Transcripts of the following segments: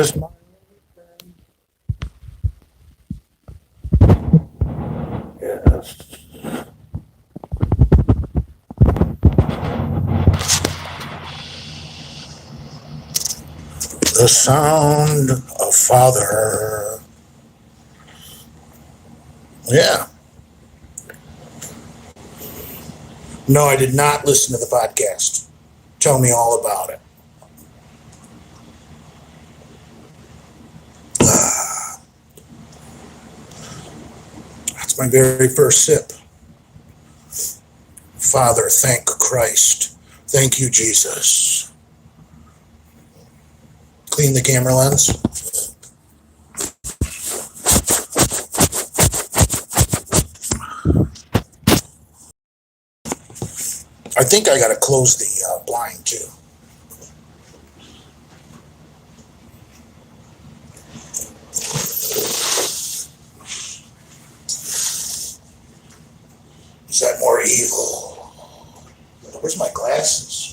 is my yes. The sound of Father. Yeah. No, I did not listen to the podcast. Tell me all about it. That's my very first sip. Father, thank Christ. Thank you, Jesus. Clean the camera lens. I think I got to close the blind too. Is that more evil? Where's my glasses?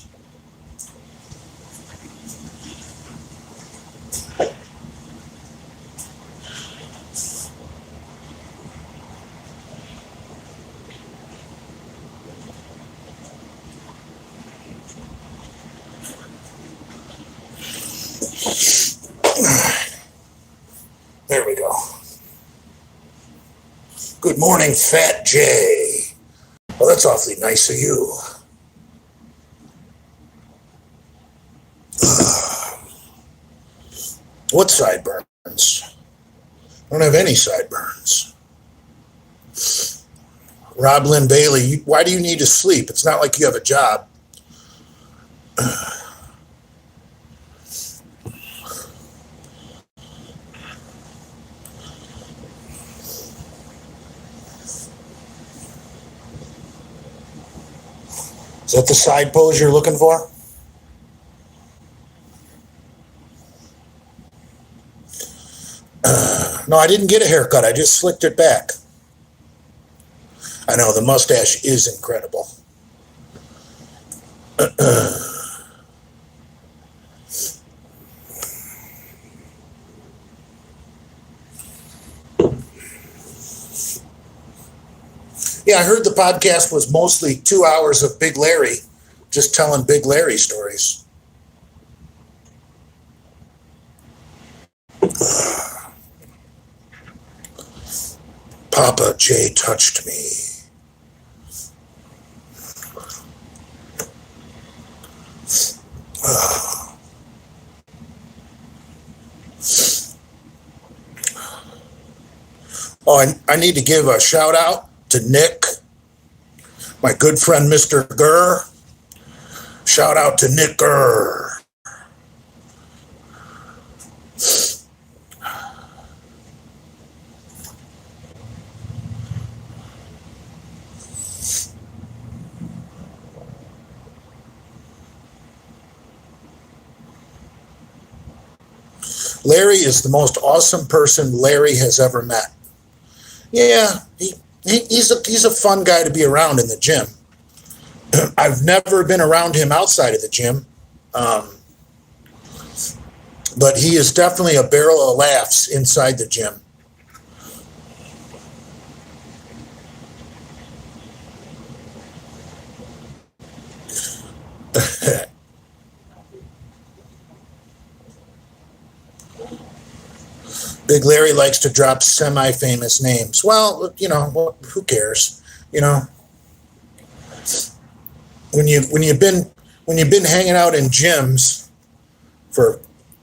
There we go. Good morning, Fat J. Well, that's awfully nice of you. What sideburns? I don't have any sideburns. Rob Lynn Bailey, why do you need to sleep? It's not like you have a job. Is that the side pose you're looking for? No, I didn't get a haircut. I just slicked it back. I know, the mustache is incredible. Yeah, I heard the podcast was mostly 2 hours of Big Larry, just telling Big Larry stories. Papa J touched me. Oh, I need to give a shout out to Nick, my good friend Mr. Gurr. Shout out to Nick Gurr. Larry is the most awesome person Larry has ever met. Yeah, he's a fun guy to be around in the gym. I've never been around him outside of the gym, but he is definitely a barrel of laughs inside the gym. Big Larry likes to drop semi-famous names. Well, who cares? When you've been hanging out in gyms for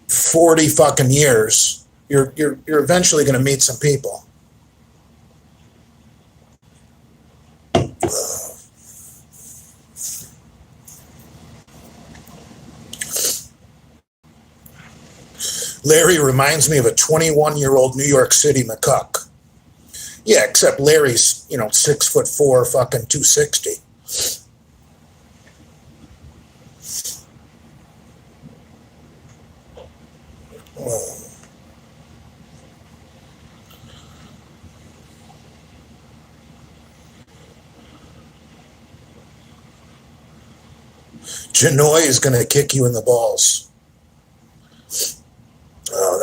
40 fucking years, you're eventually going to meet some people. Larry reminds me of a 21-year-old New York City McCuck. Yeah, except Larry's, 6'4", fucking 260. Oh. Janoy is going to kick you in the balls. Oh,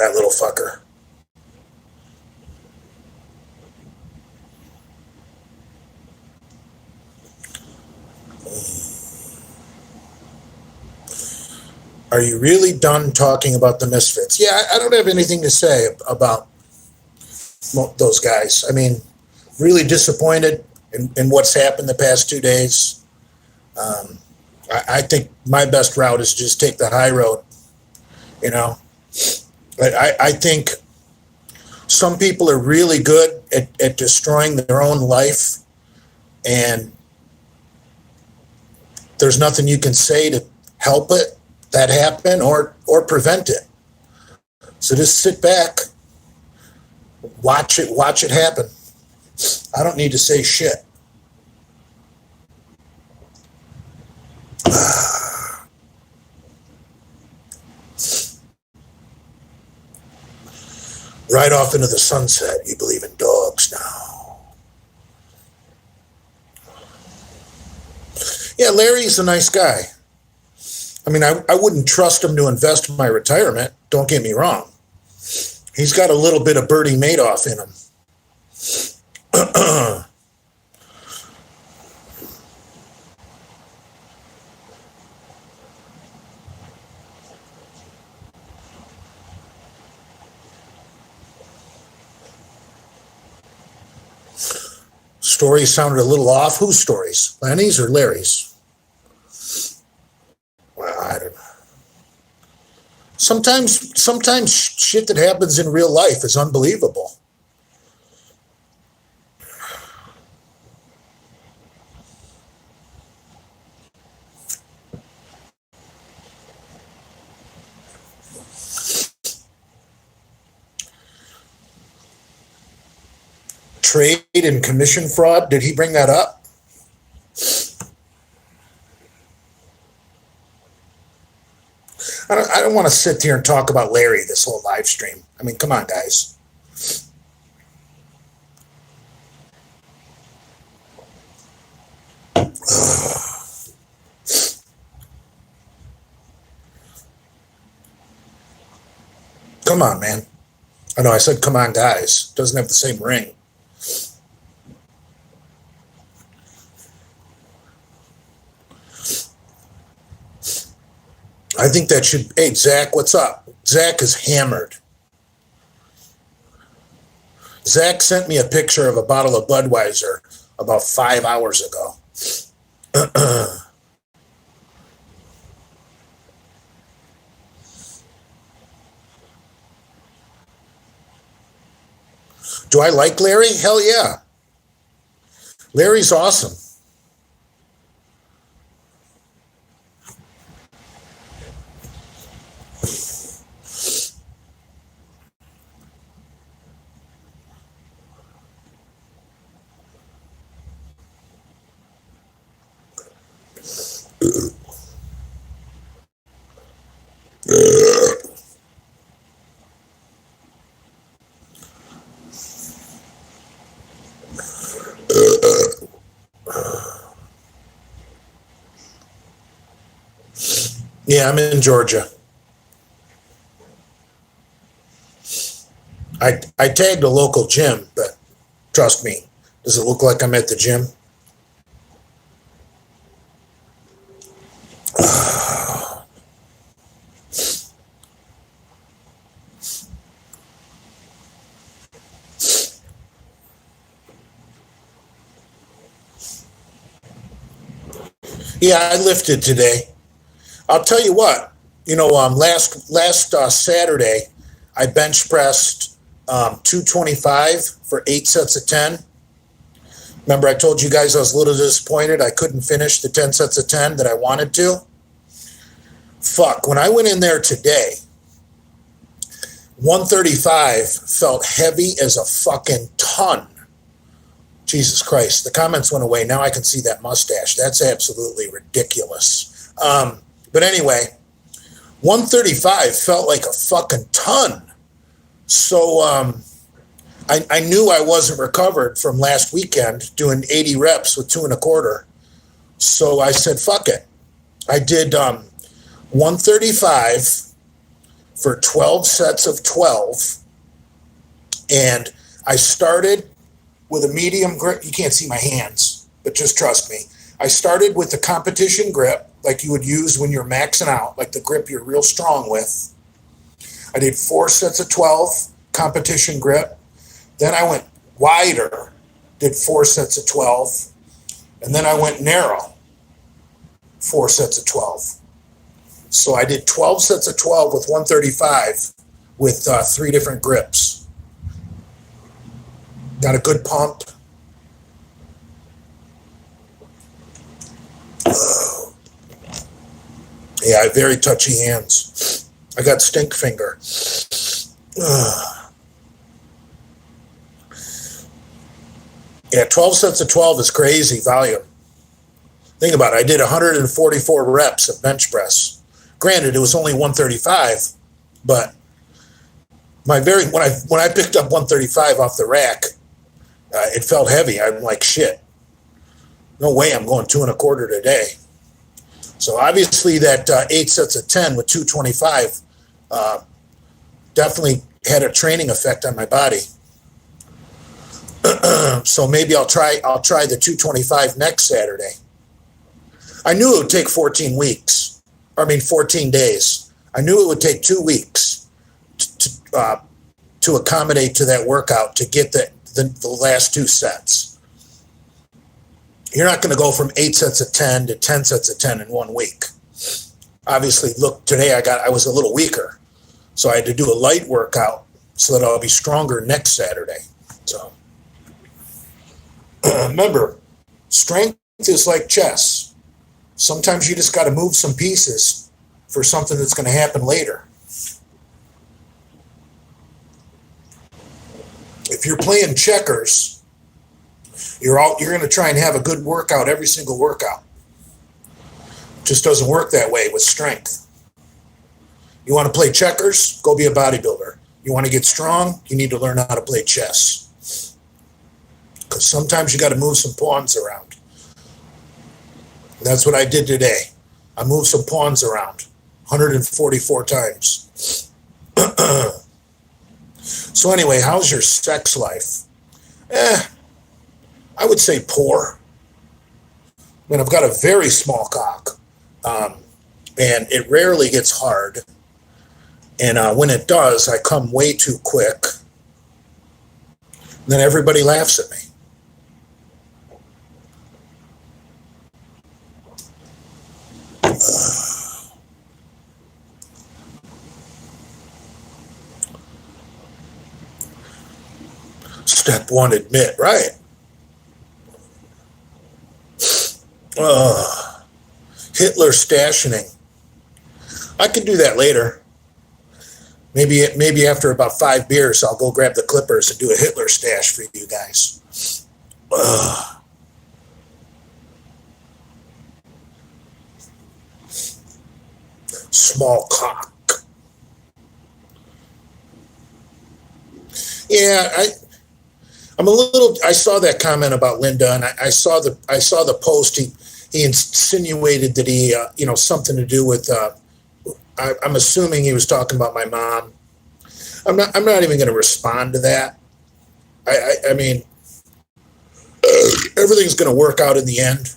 Are you really done talking about the Misfits? Yeah, I don't have anything to say about those guys. I mean, really disappointed in what's happened the past 2 days. I think my best route is just take the high road. You know, I think some people are really good at destroying their own life, and there's nothing you can say to help that happen or prevent it. So just sit back, watch it happen. I don't need to say shit. Right off into the sunset. You believe in dogs now. Yeah, Larry's a nice guy. I mean, I wouldn't trust him to invest in my retirement. Don't get me wrong. He's got a little bit of Bertie Madoff in him. Stories sounded a little off. Whose stories? Lenny's or Larry's? Well, I don't know. Sometimes shit that happens in real life is unbelievable. Trade and commission fraud. Did he bring that up? I don't want to sit here and talk about Larry this whole live stream. I mean, come on, guys. Come on, man. I know I said come on, guys. Doesn't have the same ring. I think that should. Hey, Zach, what's up? Zach is hammered. Zach sent me a picture of a bottle of Budweiser about 5 hours ago. Do I like Larry? Hell yeah. Larry's awesome. Yeah, I'm in Georgia. I tagged a local gym, but trust me, does it look like I'm at the gym? Yeah, I lifted today. I'll tell you what, last Saturday, I bench pressed 225 for 8 sets of 10. Remember, I told you guys I was a little disappointed. I couldn't finish the 10 sets of 10 that I wanted to. Fuck, when I went in there today, 135 felt heavy as a fucking ton. Jesus Christ, the comments went away. Now I can see that mustache. That's absolutely ridiculous. But anyway, 135 felt like a fucking ton. So I knew I wasn't recovered from last weekend doing 80 reps with 2 1/4. So I said, fuck it. I did 135 for 12 sets of 12. And I started with a medium grip. You can't see my hands, but just trust me. I started with the competition grip, like you would use when you're maxing out, like the grip you're real strong with. I did 4 sets of 12 competition grip. Then I went wider, did 4 sets of 12. And then I went narrow, 4 sets of 12. So I did 12 sets of 12 with 135 with 3 different grips. Got a good pump. Yeah, I have very touchy hands. I got stink finger. Yeah, 12 sets of 12 is crazy volume. Think about it. I did 144 reps of bench press. Granted, it was only 135, but when I picked up 135 off the rack, it felt heavy. I'm like, shit. No way I'm going 2 1/4 today. So obviously that 8 sets of 10 with 225 definitely had a training effect on my body. So maybe I'll try the 225 next Saturday. I knew it would take 14 days. I knew it would take 2 weeks to accommodate to that workout to get the last 2 sets. You're not going to go from 8 sets of 10 to 10 sets of 10 in 1 week. Obviously, look, today I was a little weaker, so I had to do a light workout so that I'll be stronger next Saturday. So remember, strength is like chess. Sometimes you just got to move some pieces for something that's going to happen later. If you're playing checkers, you're going to try and have a good workout every single workout. It just doesn't work that way with strength. You want to play checkers? Go be a bodybuilder. You want to get strong? You need to learn how to play chess. Because sometimes you got to move some pawns around. That's what I did today. I moved some pawns around 144 times. So anyway, how's your sex life? I would say poor. I mean, I've got a very small cock, and it rarely gets hard. And when it does, I come way too quick. And then everybody laughs at me. Step 1, admit, right? Hitler stationing. I can do that later. Maybe after about 5 beers, I'll go grab the clippers and do a Hitler stash for you guys. Small cock. Yeah, I saw that comment about Linda, and I saw the post. He insinuated that he something to do with. I'm assuming he was talking about my mom. I'm not even going to respond to that. I mean, everything's going to work out in the end.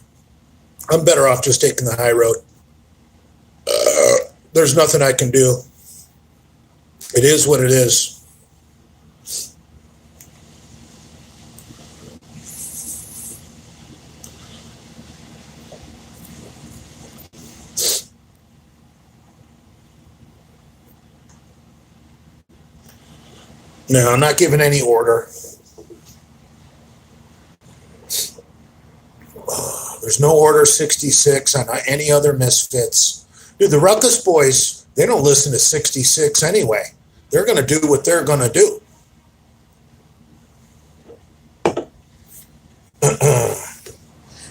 I'm better off just taking the high road. There's nothing I can do. It is what it is. No, I'm not giving any order. There's no order 66 on any other misfits. Dude, the Ruckus Boys, they don't listen to 66 anyway. They're going to do what they're going to do.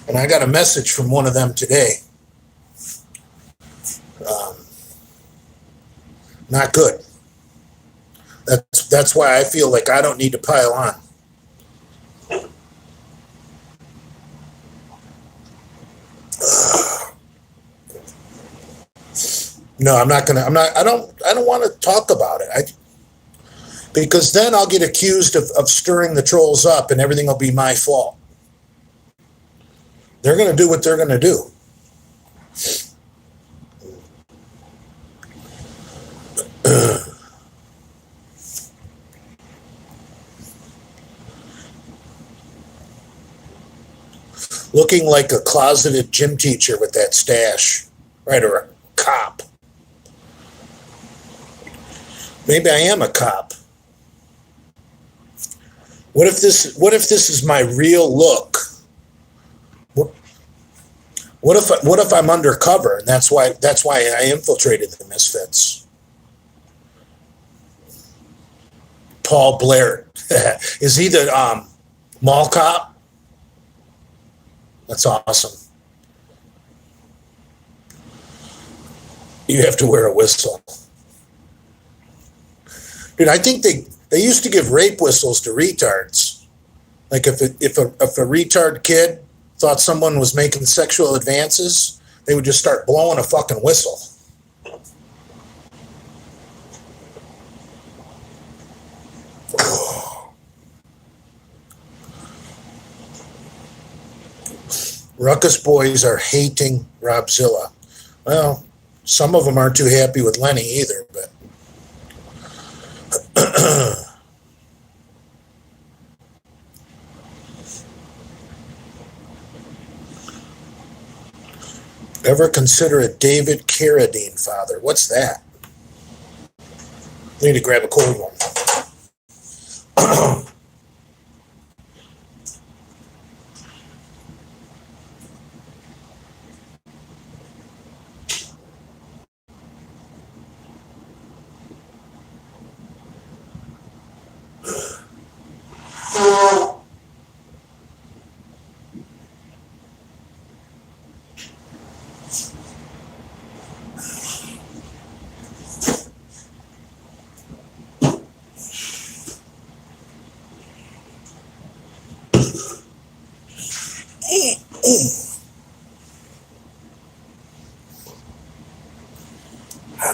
And I got a message from one of them today. Not good. That's why I feel like I don't need to pile on. No, I don't want to talk about it. Because then I'll get accused of stirring the trolls up and everything will be my fault. They're going to do what they're going to do. Looking like a closeted gym teacher with that stash. Right, or a cop. Maybe I am a cop. What if this is my real look? What if I'm undercover and that's why I infiltrated the Misfits? Paul Blair. Is he the mall cop? That's awesome. You have to wear a whistle. Dude, I think they used to give rape whistles to retards. Like if a retard kid thought someone was making sexual advances, they would just start blowing a fucking whistle. Ruckus boys are hating Robzilla. Well, some of them aren't too happy with Lenny either, but ever consider a David Carradine father? What's that? Need to grab a cold one.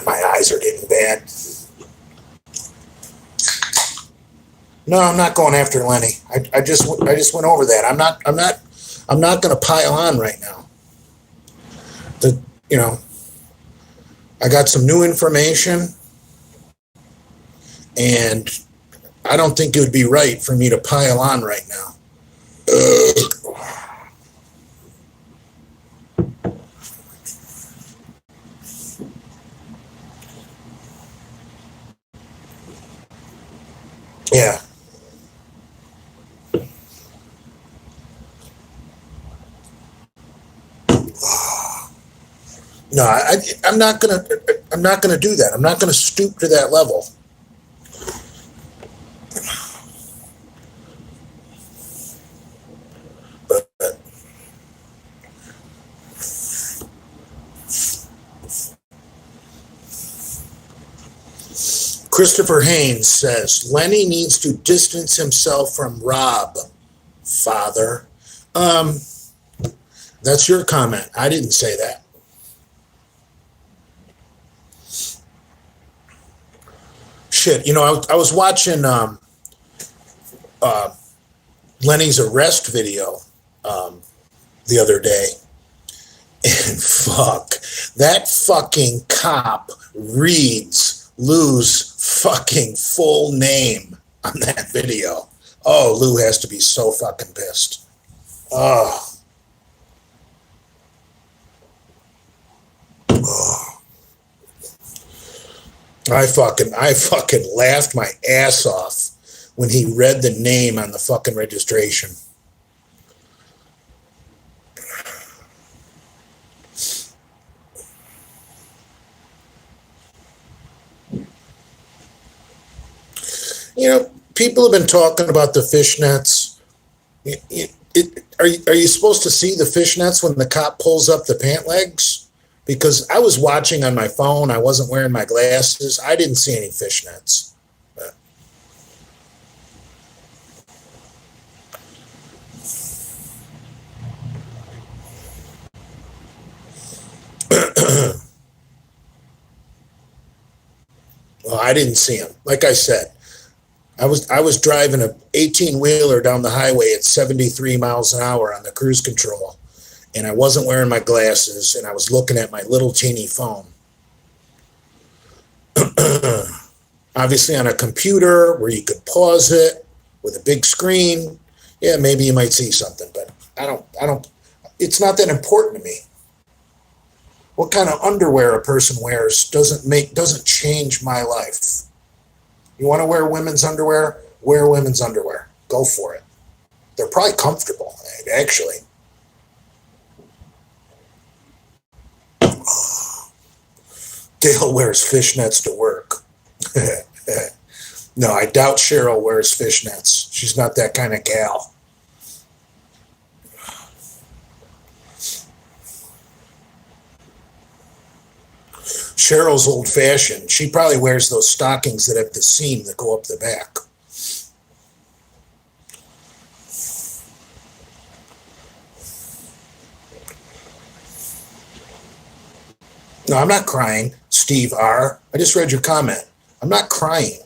My eyes are getting bad. No, I'm not going after Lenny. I just went over that. I'm not going to pile on right now. I got some new information, and I don't think it would be right for me to pile on right now. Yeah. No, I'm not gonna do that. I'm not gonna stoop to that level. But Christopher Haynes says Lenny needs to distance himself from Rob, father. That's your comment. I didn't say that. Shit, I was watching Lenny's arrest video the other day, and fuck, that fucking cop reads Lou's fucking full name on that video. Oh, Lou has to be so fucking pissed. Oh. I fucking laughed my ass off when he read the name on the fucking registration. People have been talking about the fishnets. Are you supposed to see the fishnets when the cop pulls up the pant legs? Because I was watching on my phone. I wasn't wearing my glasses. I didn't see any fishnets. Well, I didn't see them. Like I said, I was driving a 18-wheeler down the highway at 73 miles an hour on the cruise control. And I wasn't wearing my glasses, and I was looking at my little teeny phone. Obviously on a computer where you could pause it with a big screen, yeah, maybe you might see something, but I don't it's not that important to me. What kind of underwear a person wears doesn't change my life. You want to wear women's underwear? Wear women's underwear. Go for it. They're probably comfortable, actually. Dale wears fishnets to work. No, I doubt Cheryl wears fishnets. She's not that kind of gal. Cheryl's old-fashioned. She probably wears those stockings that have the seam that go up the back. No, I'm not crying, Steve R. I just read your comment. I'm not crying.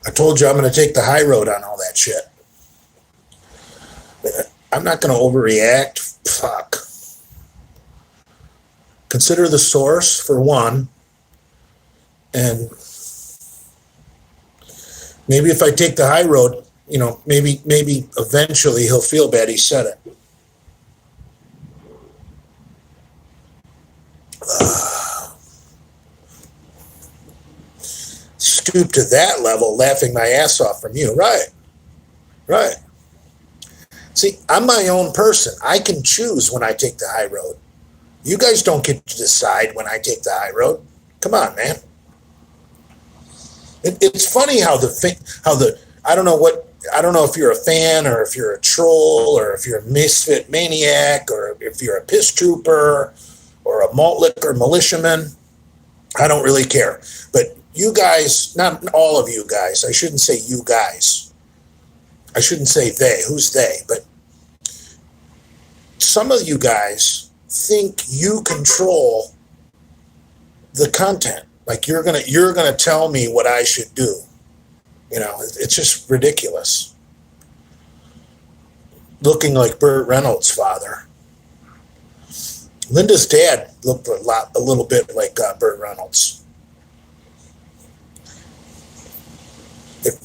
I told you I'm going to take the high road on all that shit. I'm not going to overreact. Fuck. Consider the source, for one. And maybe if I take the high road, maybe eventually he'll feel bad he said it. Stoop to that level, laughing my ass off from you. Right. See, I'm my own person. I can choose when I take the high road. You guys don't get to decide when I take the high road. Come on, man. It's funny how I don't know if you're a fan or if you're a troll or if you're a misfit maniac or if you're a piss trooper or a malt liquor militiaman. I don't really care. But you guys, not all of you guys, I shouldn't say you guys. I shouldn't say they. Who's they? But some of you guys think you control the content. Like you're gonna tell me what I should do. It's just ridiculous. Looking like Burt Reynolds' father. Linda's dad looked a little bit like Burt Reynolds.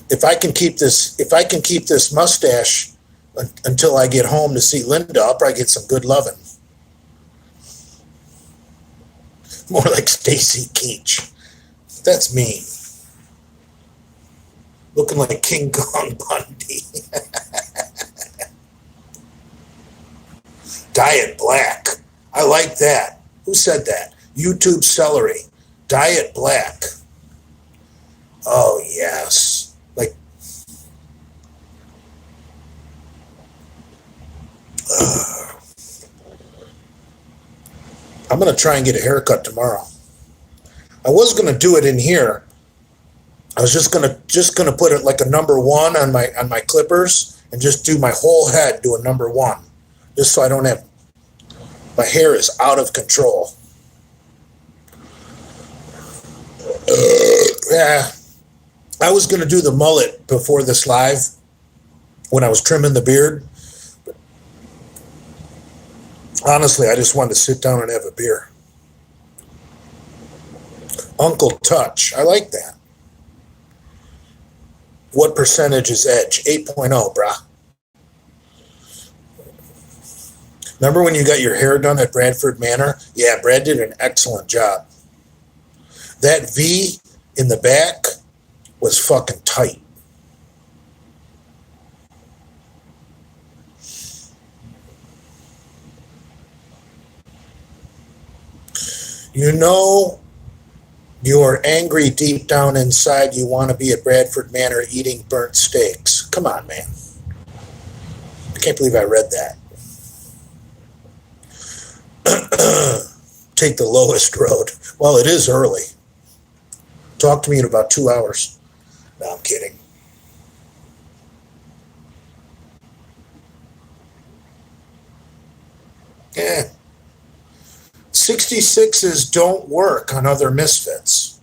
If I can keep this mustache until I get home to see Linda, I'll probably get some good loving. More like Stacy Keach. That's mean. Looking like King Kong Bundy. Diet black. I like that. Who said that? YouTube celery. Diet black. Oh, yes. I'm going to try and get a haircut tomorrow. I was going to do it in here. I was just going to put it like a number one on my clippers and just do my whole head, do a number one. Just so I don't have, my hair is out of control. Yeah. I was going to do the mullet before this live when I was trimming the beard. But honestly, I just wanted to sit down and have a beer. Uncle Touch. I like that. What percentage is Edge? 8.0, brah. Remember when you got your hair done at Bradford Manor? Yeah, Brad did an excellent job. That V in the back was fucking tight. You're angry deep down inside. You want to be at Bradford Manor eating burnt steaks. Come on, man. I can't believe I read that. Take the lowest road. Well, it is early. Talk to me in about 2 hours. No, I'm kidding. Yeah. 66s don't work on other misfits.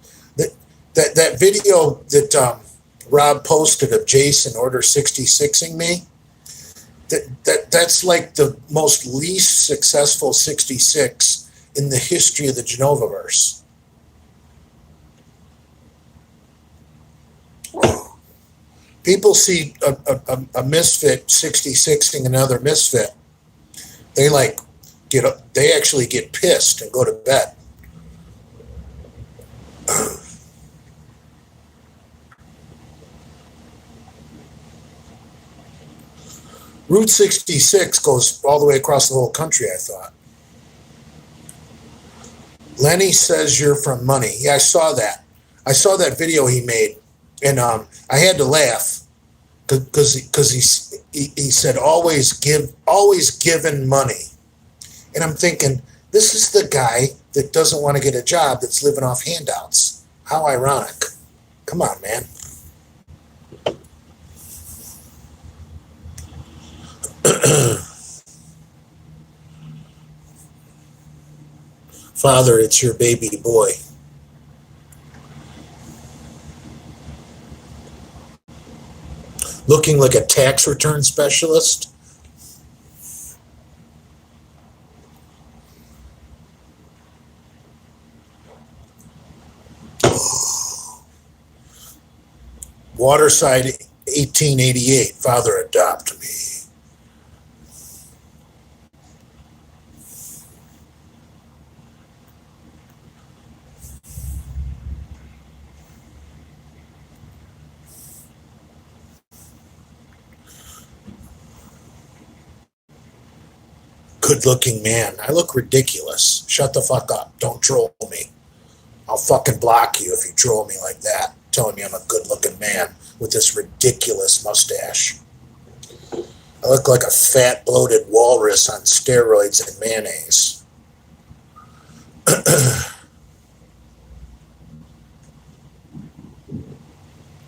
That video that Rob posted of Jason order 66ing me, that's like the most least successful 66 in the history of the Genovaverse. People see a misfit 66ing another misfit, They like get up. They actually get pissed and go to bed. Route 66 goes all the way across the whole country, I thought. Lenny says you're from Money. Yeah, I saw that. I saw that video he made, and I had to laugh because he said always given money, and I'm thinking this is the guy that doesn't want to get a job that's living off handouts. How ironic! Come on, man. Father, it's your baby boy. Looking like a tax return specialist. Waterside, 1888. Father, adopt me. Good-looking man. I look ridiculous. Shut the fuck up. Don't troll me. I'll fucking block you if you troll me like that, telling me I'm a good-looking man with this ridiculous mustache. I look like a fat, bloated walrus on steroids and mayonnaise.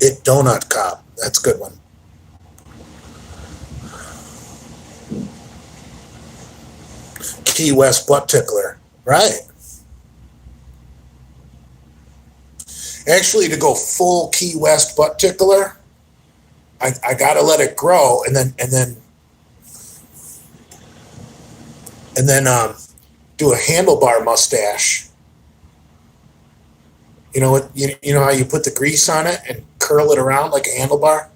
It Donut Cop. That's a good one. Key West butt tickler. Right. Actually, to go full Key West butt tickler, I gotta let it grow and then do a handlebar mustache. You know what? You know how you put the grease on it and curl it around like a handlebar?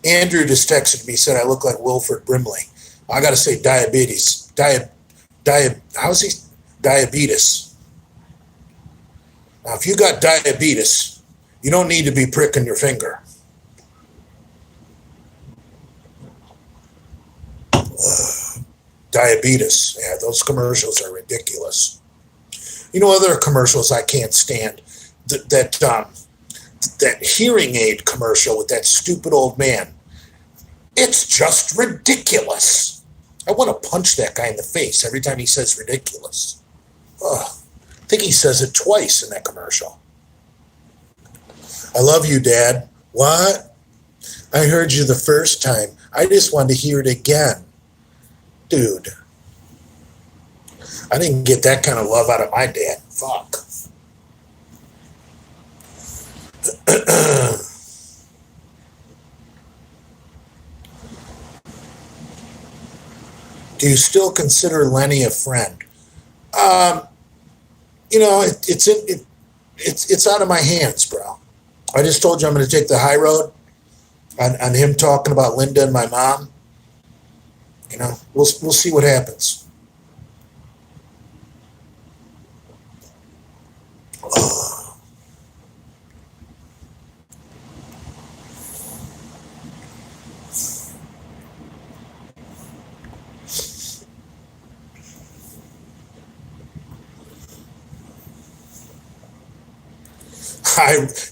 Andrew just texted me, said I look like Wilford Brimley. I gotta say diabetes. How's he? Diabetes. Now, if you got diabetes, you don't need to be pricking your finger. Diabetes. Yeah, those commercials are ridiculous. You know, other commercials I can't stand. That hearing aid commercial with that stupid old man. It's just ridiculous. I want to punch that guy in the face every time he says ridiculous. Ugh. I think he says it twice in that commercial. I love you, Dad. What? I heard you the first time. I just wanted to hear it again. Dude. I didn't get that kind of love out of my dad. Fuck. Do you still consider Lenny a friend? You know, it's out of my hands, bro. I just told you I'm going to take the high road on him talking about Linda and my mom. You know, we'll see what happens.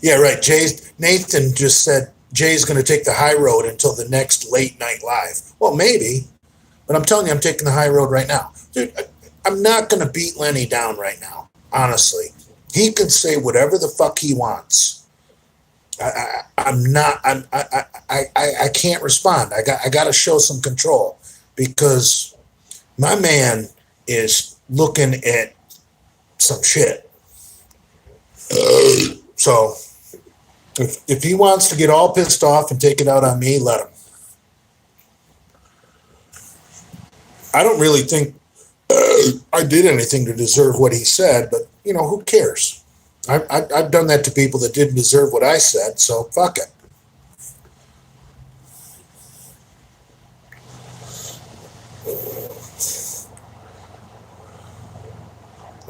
Yeah, right. Nathan just said Jay's going to take the high road until the next late night live. Well, maybe, but I'm telling you, I'm taking the high road right now. Dude, I'm not going to beat Lenny down right now, honestly. He can say whatever the fuck he wants. I can't respond. I got to show some control because my man is looking at some shit. So if he wants to get all pissed off and take it out on me, let him. I don't really think I did anything to deserve what he said, but, you know, who cares? I've done that to people that didn't deserve what I said, so fuck it.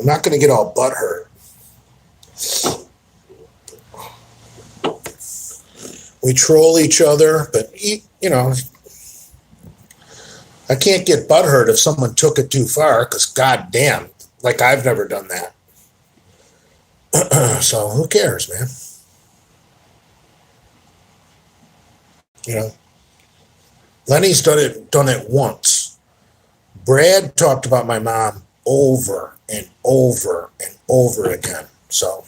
I'm not going to get all butthurt. We troll each other, but, you know, I can't get butthurt if someone took it too far, because goddamn, like I've never done that. So who cares, man? You know, Lenny's done it once. Brad talked about my mom over and over and over again. So.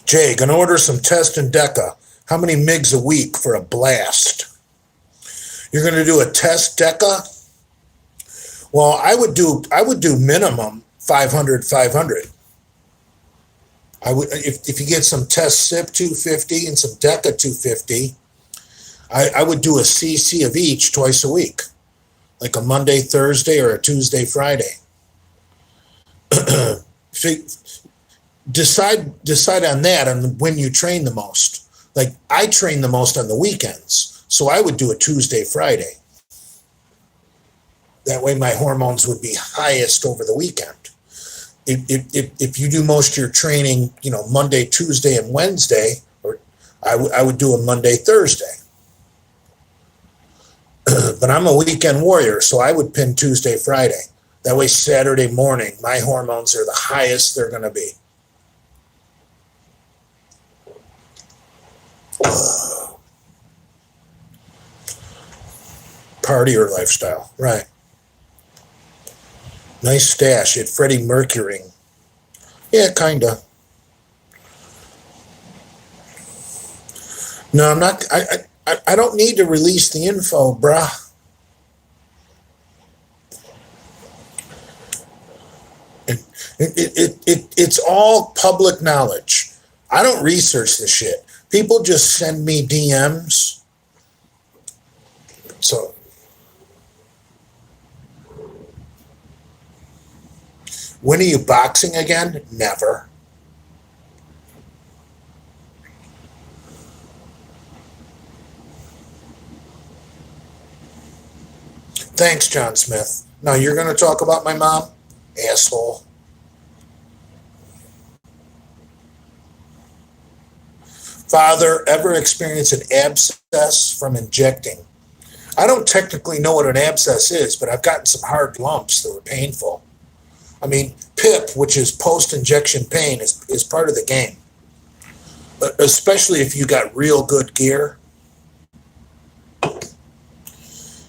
Jay, gonna order some Test and Deca. How many MIGs a week for a blast? You're gonna do a Test Deca? Well, I would do minimum 500. I would, if you get some Test SIP 250 and some Deca 250, I would do a CC of each twice a week, like a Monday, Thursday, or a Tuesday, Friday. Decide on that, on when you train the most. Like I train the most on the weekends, so I would do a Tuesday, Friday. That way my hormones would be highest over the weekend. If you do most of your training, you know, Monday, Tuesday, and Wednesday, or I would do a Monday, Thursday. But I'm a weekend warrior, so I would pin Tuesday, Friday. That way Saturday morning, my hormones are the highest they're going to be. Party or lifestyle, right? Nice stash at Freddie Mercury. Yeah, kinda. No, I'm not. I don't need to release the info, bruh. It's all public knowledge. I don't research this shit. People just send me DMs. So, when are you boxing again? Never. Thanks, John Smith. Now you're going to talk about my mom? Asshole. Father, ever experience an abscess from injecting? I don't technically know what an abscess is, but I've gotten some hard lumps that were painful. I mean, PIP, which is post-injection pain, is part of the game. Especially if you got real good gear.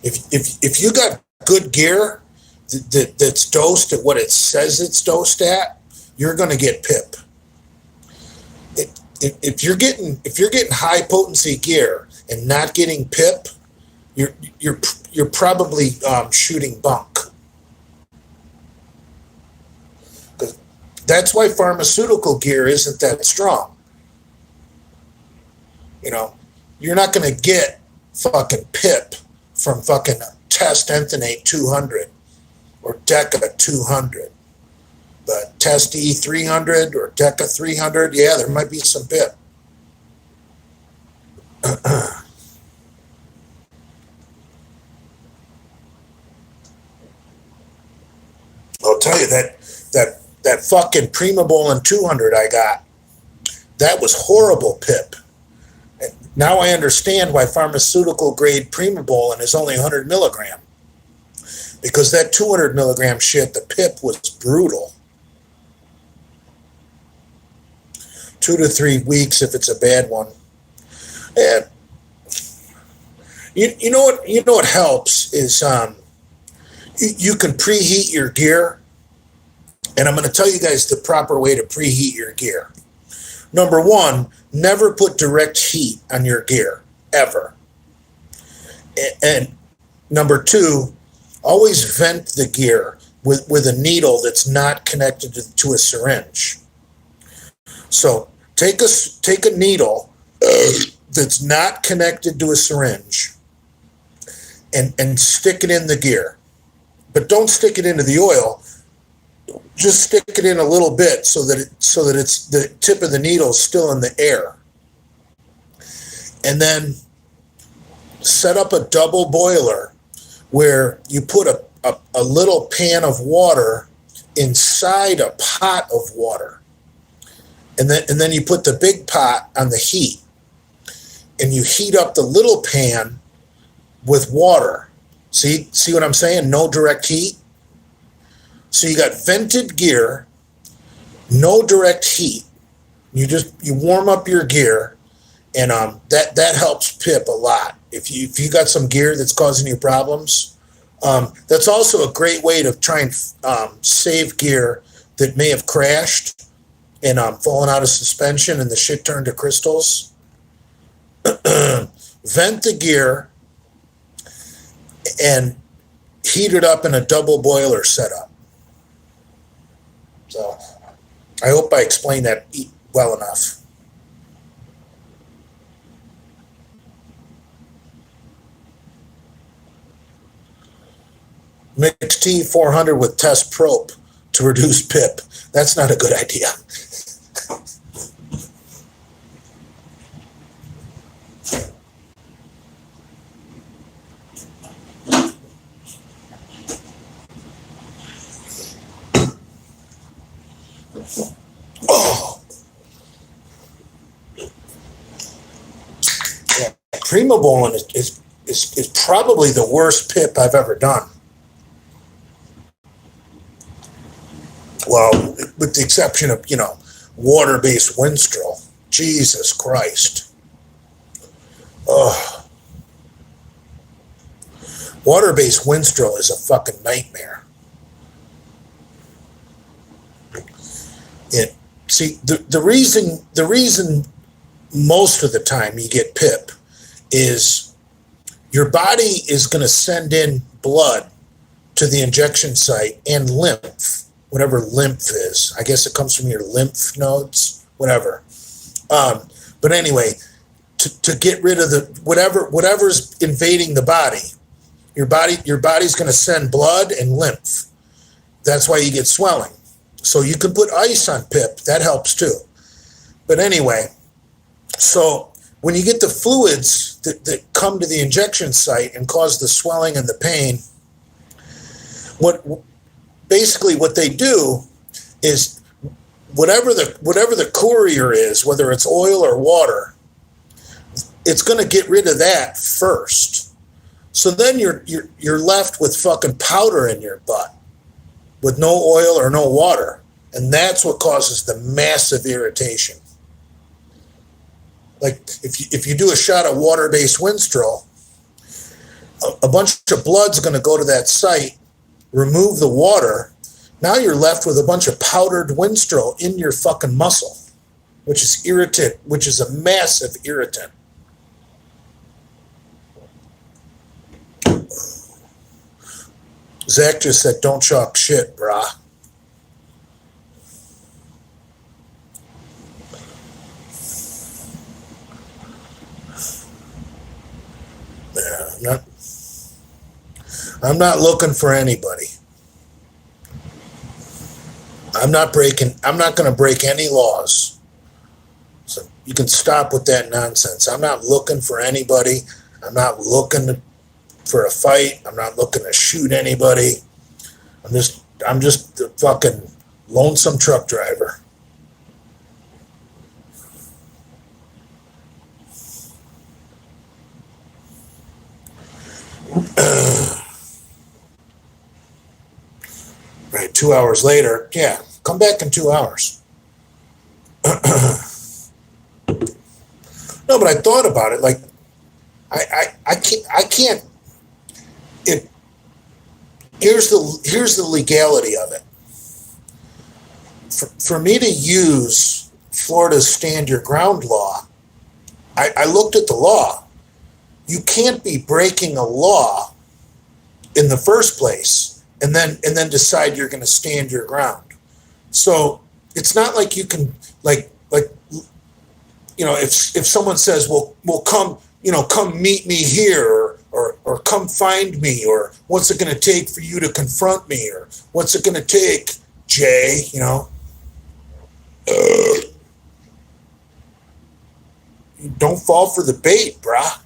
If you got good gear that's dosed at what it says it's dosed at, you're going to get PIP. If you're getting high potency gear and not getting PIP, you're probably shooting bunk. That's why pharmaceutical gear isn't that strong. You know, you're not going to get fucking PIP from fucking Test Enthenate 200 or Deca 200. But Test E 300 or Deca 300, yeah, there might be some PIP. I'll tell you that fucking Primabol 200 I got, that was horrible PIP. And now I understand why pharmaceutical grade Primabol is only 100 milligram. Because that 200 milligram shit, the PIP was brutal. 2 to 3 weeks if it's a bad one. And you know what helps is you can preheat your gear. And I'm going to tell you guys the proper way to preheat your gear. Number one, never put direct heat on your gear, ever. And number two, always vent the gear with a needle that's not connected to a syringe. So take a needle that's not connected to a syringe and stick it in the gear. But don't stick it into the oil. Just stick it in a little bit so that it's the tip of the needle is still in the air. and then set up a double boiler where you put a little pan of water inside a pot of water. And then you put the big pot on the heat, and you heat up the little pan with water. See what I'm saying? No direct heat. So you got vented gear, no direct heat. You warm up your gear, and that helps pip a lot. If you got some gear that's causing you problems, that's also a great way to try and save gear that may have crashed and fallen out of suspension and the shit turned to crystals. Vent the gear and heat it up in a double boiler setup. So I hope I explained that well enough. Mix T400 with test probe to reduce pip. That's not a good idea. Oh. Yeah, Primo bowling is probably the worst pip I've ever done. Well, with the exception of, water-based Winstrel. Jesus Christ. Ugh. Water-based Winstrel is a fucking nightmare. The reason most of the time you get pip is your body is going to send in blood to the injection site and lymph. Whatever lymph is. I guess it comes from your lymph nodes, whatever. But anyway, to get rid of the whatever's invading the body, your body's going to send blood and lymph. That's why you get swelling. So you can put ice on pip. That helps too. But anyway, so when you get the fluids that come to the injection site and cause the swelling and the pain, what they do is whatever the courier is, whether it's oil or water, it's going to get rid of that first. So then you're left with fucking powder in your butt with no oil or no water, and that's what causes the massive irritation. Like if you do a shot of water-based Winstrel, a bunch of blood's going to go to that site, remove the water. Now you're left with a bunch of powdered Winstrel in your fucking muscle, which is a massive irritant. Zach just said, "Don't chalk shit, brah." Yeah, I'm not looking for anybody. I'm not going to break any laws. So you can stop with that nonsense. I'm not looking for anybody. I'm not looking for a fight. I'm not looking to shoot anybody. I'm just a fucking lonesome truck driver. Right, 2 hours later, yeah, come back in 2 hours. No, but I thought about it. Like, I can't. Here's the legality of it. For me to use Florida's stand your ground law, I looked at the law. You can't be breaking a law in the first place and then decide you're going to stand your ground. So it's not like you can if someone says, well come meet me here or come find me, or what's it going to take for you to confront me, or what's it going to take, Jay, don't fall for the bait, brah.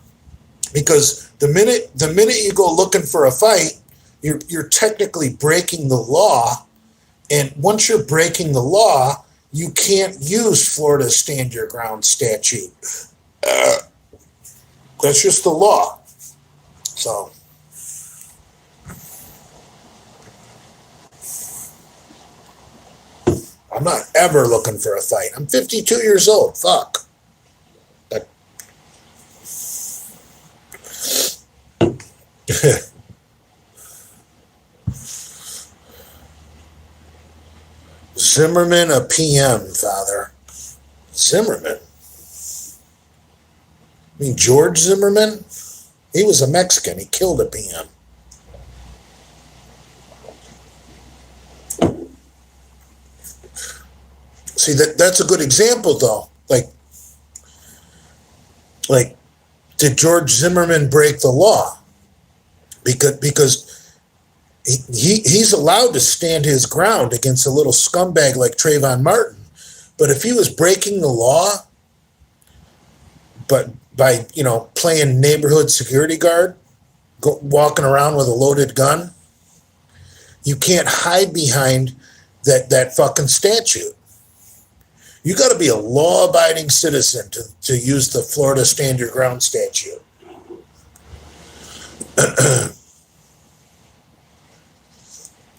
Because the minute you go looking for a fight, you're technically breaking the law. And once you're breaking the law, you can't use Florida's Stand Your Ground statute. That's just the law. So, I'm not ever looking for a fight. I'm 52 years old. Fuck. Zimmerman, a PM, Father. Zimmerman? I mean, George Zimmerman? He was a Mexican. He killed a PM. See, that's a good example, though. Like, did George Zimmerman break the law? Because he's allowed to stand his ground against a little scumbag like Trayvon Martin. But if he was breaking the law, but by, playing neighborhood security guard, walking around with a loaded gun, you can't hide behind that fucking statute. You got to be a law-abiding citizen to use the Florida Stand Your Ground statute.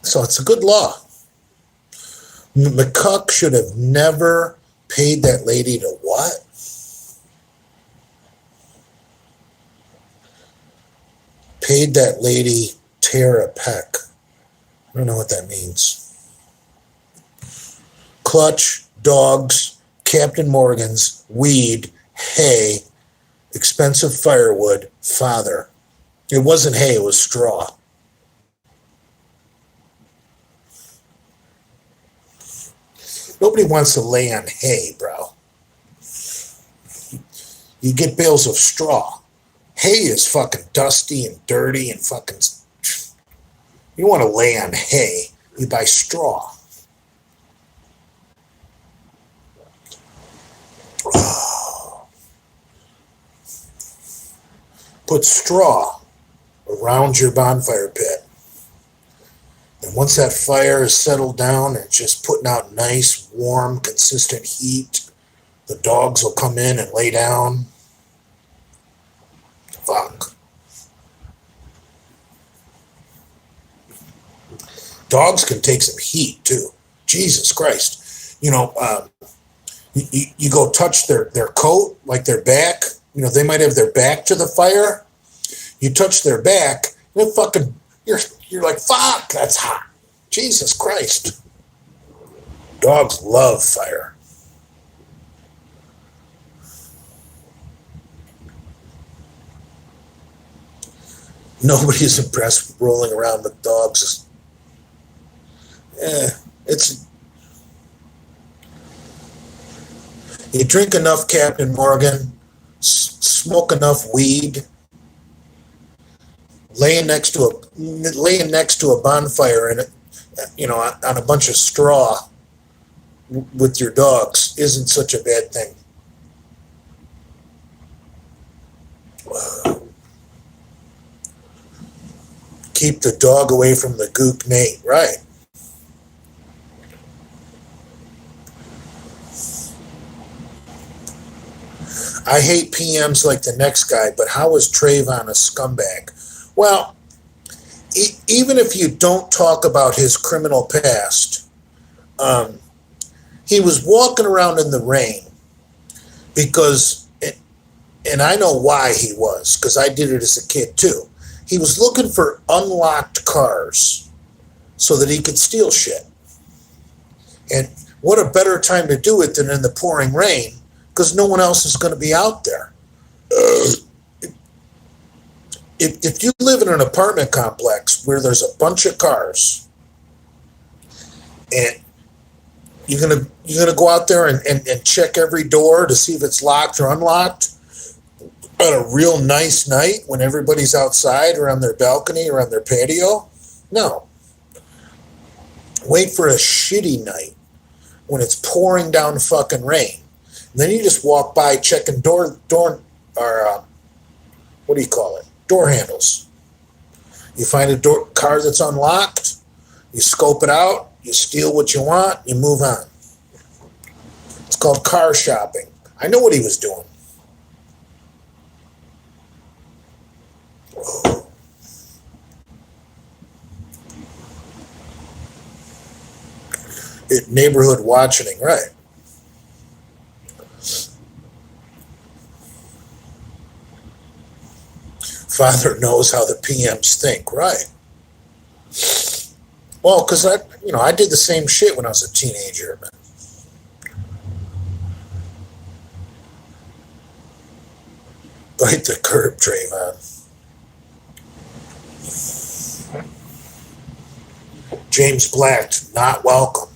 So it's a good law. McCuck should have never paid that lady to what? Paid that lady Tara Peck. I don't know what that means. Clutch, dogs, Captain Morgan's, weed, hay, expensive firewood, father. It wasn't hay, it was straw. Nobody wants to lay on hay, bro. You get bales of straw. Hay is fucking dusty and dirty and fucking... You want to lay on hay, you buy straw. Put straw around your bonfire pit. And once that fire is settled down and it's just putting out nice, warm, consistent heat, the dogs will come in and lay down. Fuck. Dogs can take some heat too. Jesus Christ. You go touch their coat, like their back. They might have their back to the fire. You touch their back, and you're like, fuck, that's hot. Jesus Christ. Dogs love fire. Nobody's impressed with rolling around with dogs. You drink enough Captain Morgan, smoke enough weed, laying next to a bonfire and on a bunch of straw with your dogs isn't such a bad thing. Keep the dog away from the gook mate, right? I hate PMs like the next guy, but how is Trayvon a scumbag? Well, even if you don't talk about his criminal past, he was walking around in the rain because, and I know why he was, because I did it as a kid too. He was looking for unlocked cars so that he could steal shit. And what a better time to do it than in the pouring rain, because no one else is going to be out there. If you live in an apartment complex where there's a bunch of cars, and you're gonna go out there and check every door to see if it's locked or unlocked on a real nice night when everybody's outside or on their balcony or on their patio? No. Wait for a shitty night when it's pouring down fucking rain. Then you just walk by checking what do you call it? Door handles. You find a car that's unlocked, you scope it out, you steal what you want, you move on. It's called car shopping. I know what he was doing. Neighborhood watching, right? Father knows how the PMs think, right? Well, because I did the same shit when I was a teenager. Bite the curb, Trayvon. James Black, not welcome.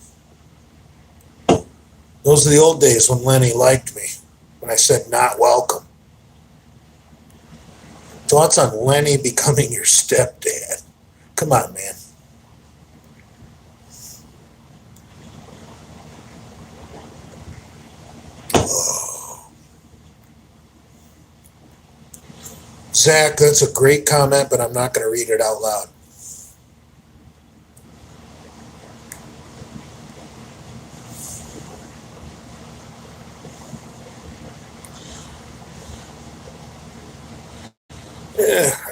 Those are the old days when Lenny liked me, when I said not welcome. Thoughts on Lenny becoming your stepdad? Come on, man. Oh. Zach, that's a great comment, but I'm not going to read it out loud.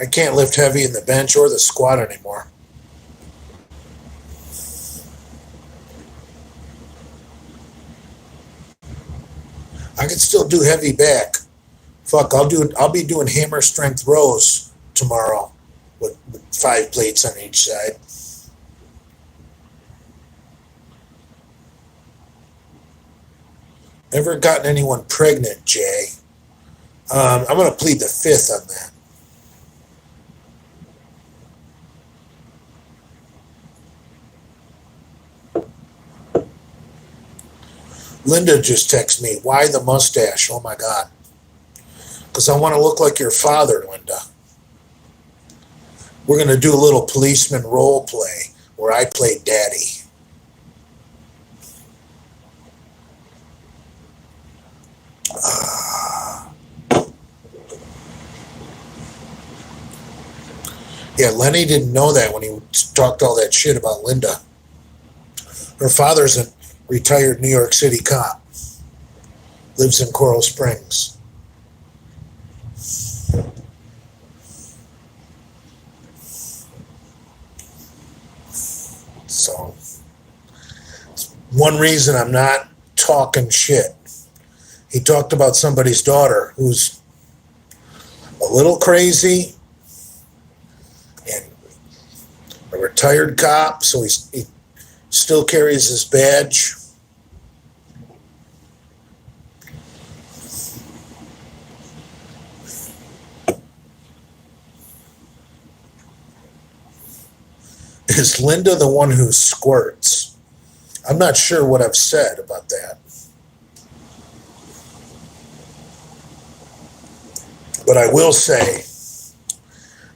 I can't lift heavy in the bench or the squat anymore. I can still do heavy back. Fuck, I'll be doing hammer strength rows tomorrow with 5 plates on each side. Never gotten anyone pregnant, Jay. I'm going to plead the fifth on that. Linda just texted me, why the mustache? Oh my God. Because I want to look like your father, Linda. We're going to do a little policeman role play where I play daddy. Yeah, Lenny didn't know that when he talked all that shit about Linda. Her father's a retired New York City cop. Lives in Coral Springs. So, one reason I'm not talking shit. He talked about somebody's daughter who's a little crazy and a retired cop, so he still carries his badge. Is Linda the one who squirts? I'm not sure what I've said about that. But I will say,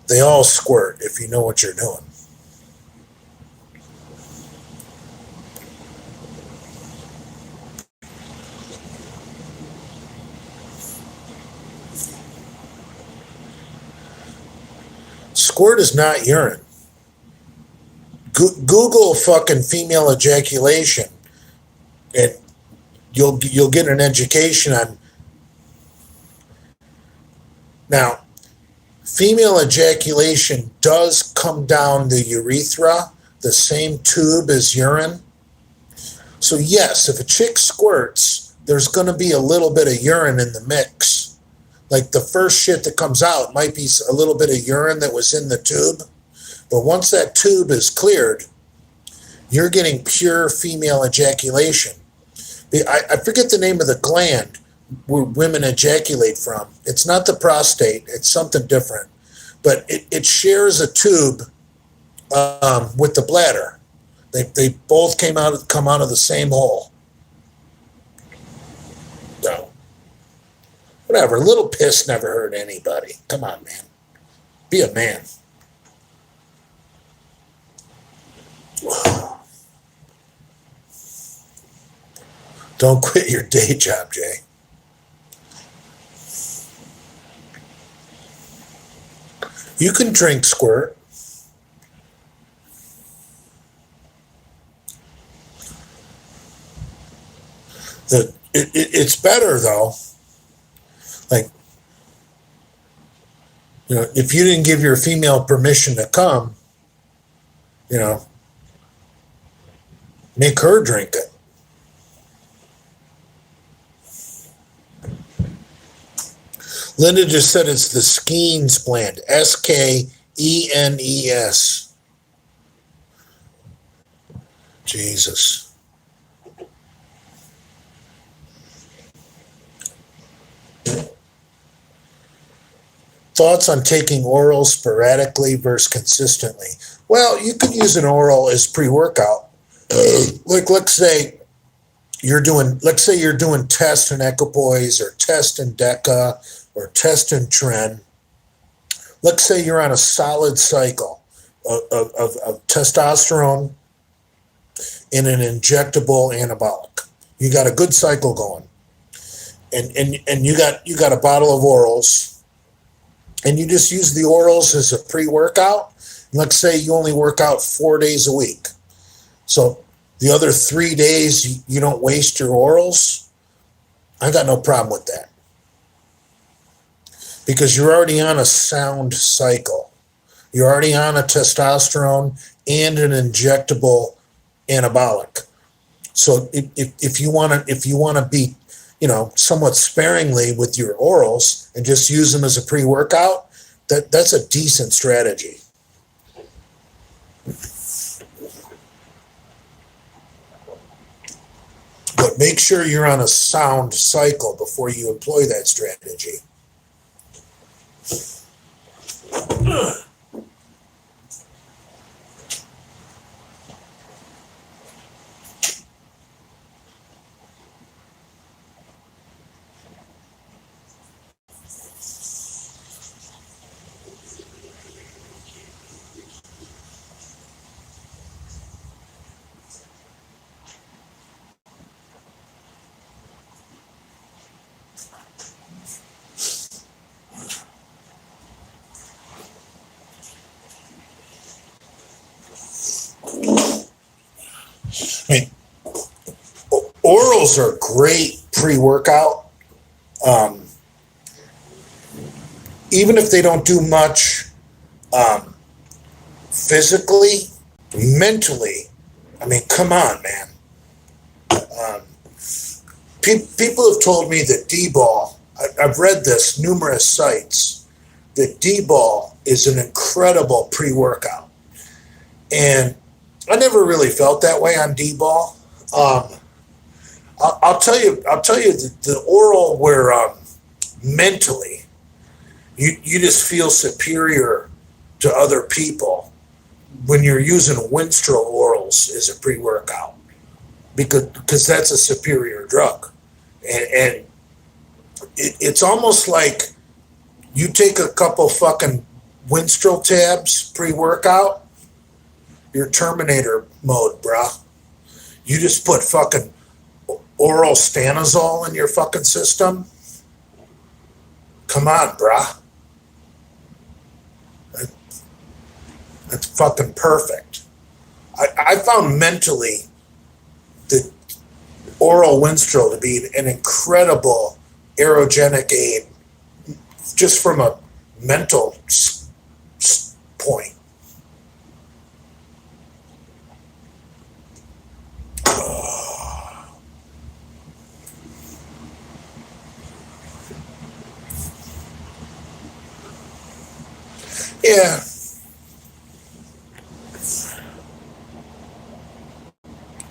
they all squirt if you know what you're doing. Squirt is not urine. Google fucking female ejaculation, and you'll get an education on. Now, female ejaculation does come down the urethra, the same tube as urine. So yes, if a chick squirts, there's going to be a little bit of urine in the mix. Like the first shit that comes out might be a little bit of urine that was in the tube. But once that tube is cleared, you're getting pure female ejaculation. I forget the name of the gland where women ejaculate from. It's not the prostate. It's something different. But it shares a tube with the bladder. They both come out of the same hole. So, whatever. Little piss never hurt anybody. Come on, man. Be a man. Don't quit your day job, Jay. You can drink squirt. It's better though. Like, if you didn't give your female permission to come, make her drink it. Linda just said it's the Skeens blend. Skenes. Jesus. Thoughts on taking oral sporadically versus consistently? Well, you could use an oral as pre-workout. Like, let's say you're doing test and equipoise or test and deca or test and tren. Let's say you're on a solid cycle of testosterone in an injectable anabolic. You got a good cycle going, and you got a bottle of orals. And you just use the orals as a pre-workout. Let's say you only work out 4 days a week. So the other 3 days, you don't waste your orals. I got no problem with that. Because you're already on a sound cycle. You're already on a testosterone and an injectable anabolic. So if you want to be somewhat sparingly with your orals and just use them as a pre-workout, that's a decent strategy. But make sure you're on a sound cycle before you employ that strategy. I mean, orals are great pre-workout. Even if they don't do much physically, mentally, I mean, come on, man. People have told me that D-ball, I've read this numerous sites, that D-ball is an incredible pre-workout. And I never really felt that way on D-ball. I'll tell you the oral where mentally you just feel superior to other people when you're using Winstrol orals as a pre-workout because that's a superior drug. And it's almost like you take a couple fucking Winstrol tabs pre-workout, you're Terminator mode, bruh. You just put fucking oral stanozol in your fucking system. Come on, bruh. That's fucking perfect. I found mentally the oral Winstrol to be an incredible aerogenic aid, just from a mental point. Yeah.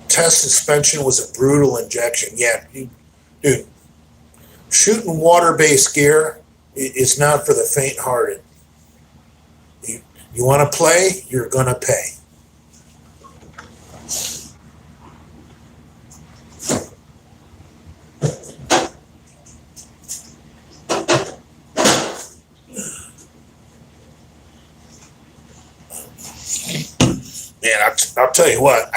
Test suspension was a brutal injection. Yeah, dude. Shooting water-based gear is not for the faint-hearted. You want to play, you're going to pay. Man, I'll tell you what,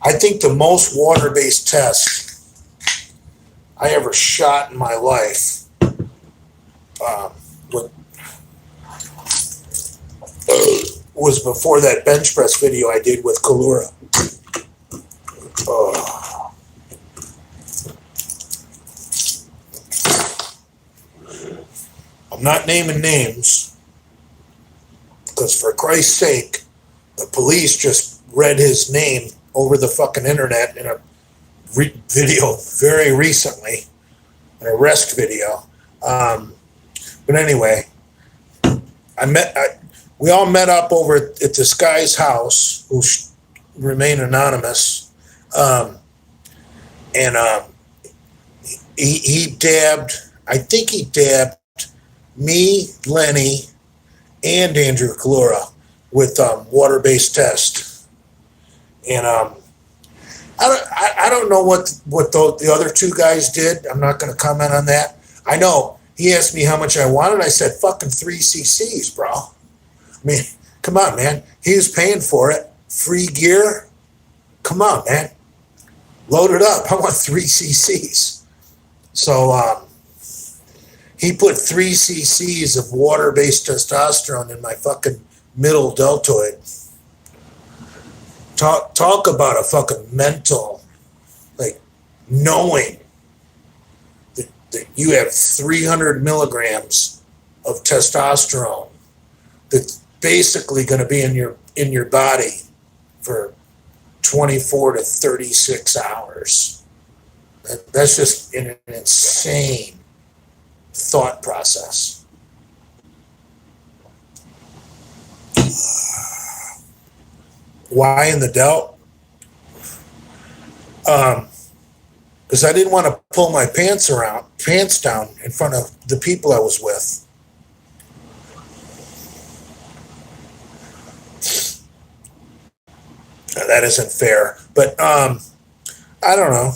I think the most water-based test I ever shot in my life was before that bench press video I did with Kalura. Oh. I'm not naming names because, for Christ's sake, the police just read his name over the fucking internet in a video very recently, an arrest video. But anyway, we all met up over at this guy's house who remained anonymous, he dabbed. I think he dabbed me, Lenny, and Andrew Kalura with water-based test, and I don't know what the other two guys did. I'm not going to comment on that. I know he asked me how much I wanted. I said fucking 3 cc's, bro. I mean, come on, man. He was paying for it. Free gear. Come on, man. Load it up. I want 3 cc's. So he put 3 cc's of water-based testosterone in my fucking middle deltoid. Talk about a fucking mental, like, knowing that you have 300 milligrams of testosterone that's basically going to be in your body for 24 to 36 hours. That's just an insane thought process. Why in the delt? Because I didn't want to pull my pants down in front of the people I was with. That isn't fair, but I don't know.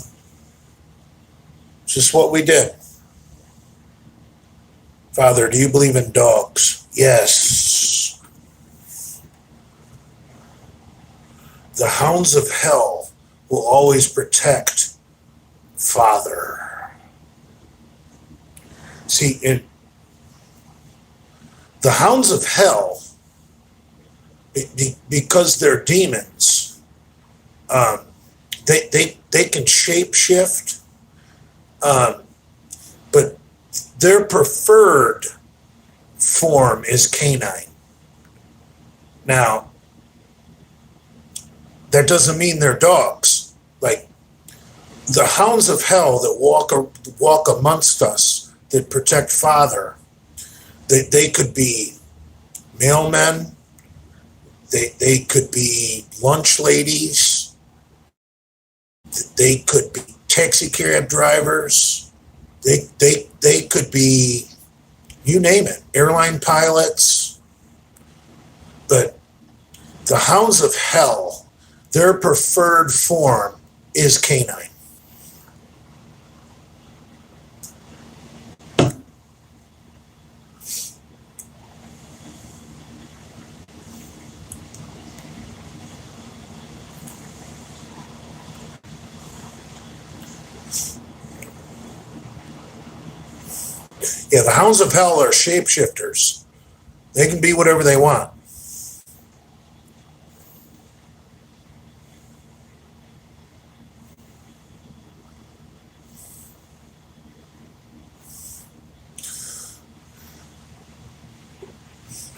It's just what we did. Father, do you believe in dogs? Yes. The hounds of hell will always protect Father. See, the hounds of hell, because they're demons, they can shapeshift, but their preferred form is canine. Now, that doesn't mean they're dogs. Like, the hounds of hell that walk amongst us, that protect Father, they could be mailmen, they could be lunch ladies, they could be taxi cab drivers, they could be, you name it, airline pilots. But the hounds of hell, their preferred form is canine. Yeah, the hounds of hell are shapeshifters. They can be whatever they want.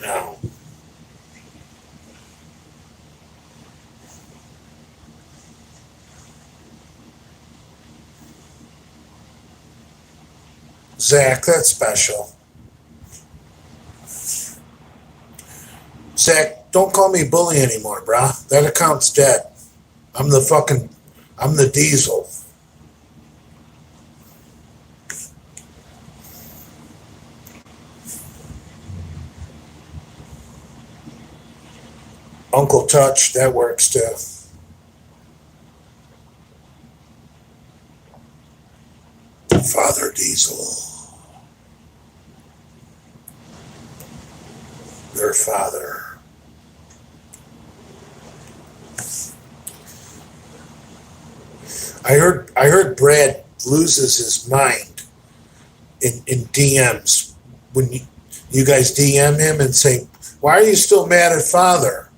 Now, Zach, that's special. Zach, don't call me bully anymore, brah. That account's dead. I'm the diesel. Uncle Touch, that works too. Father Diesel. Their father. I heard Brad loses his mind in DMs when You guys DM him and say, why are you still mad at Father?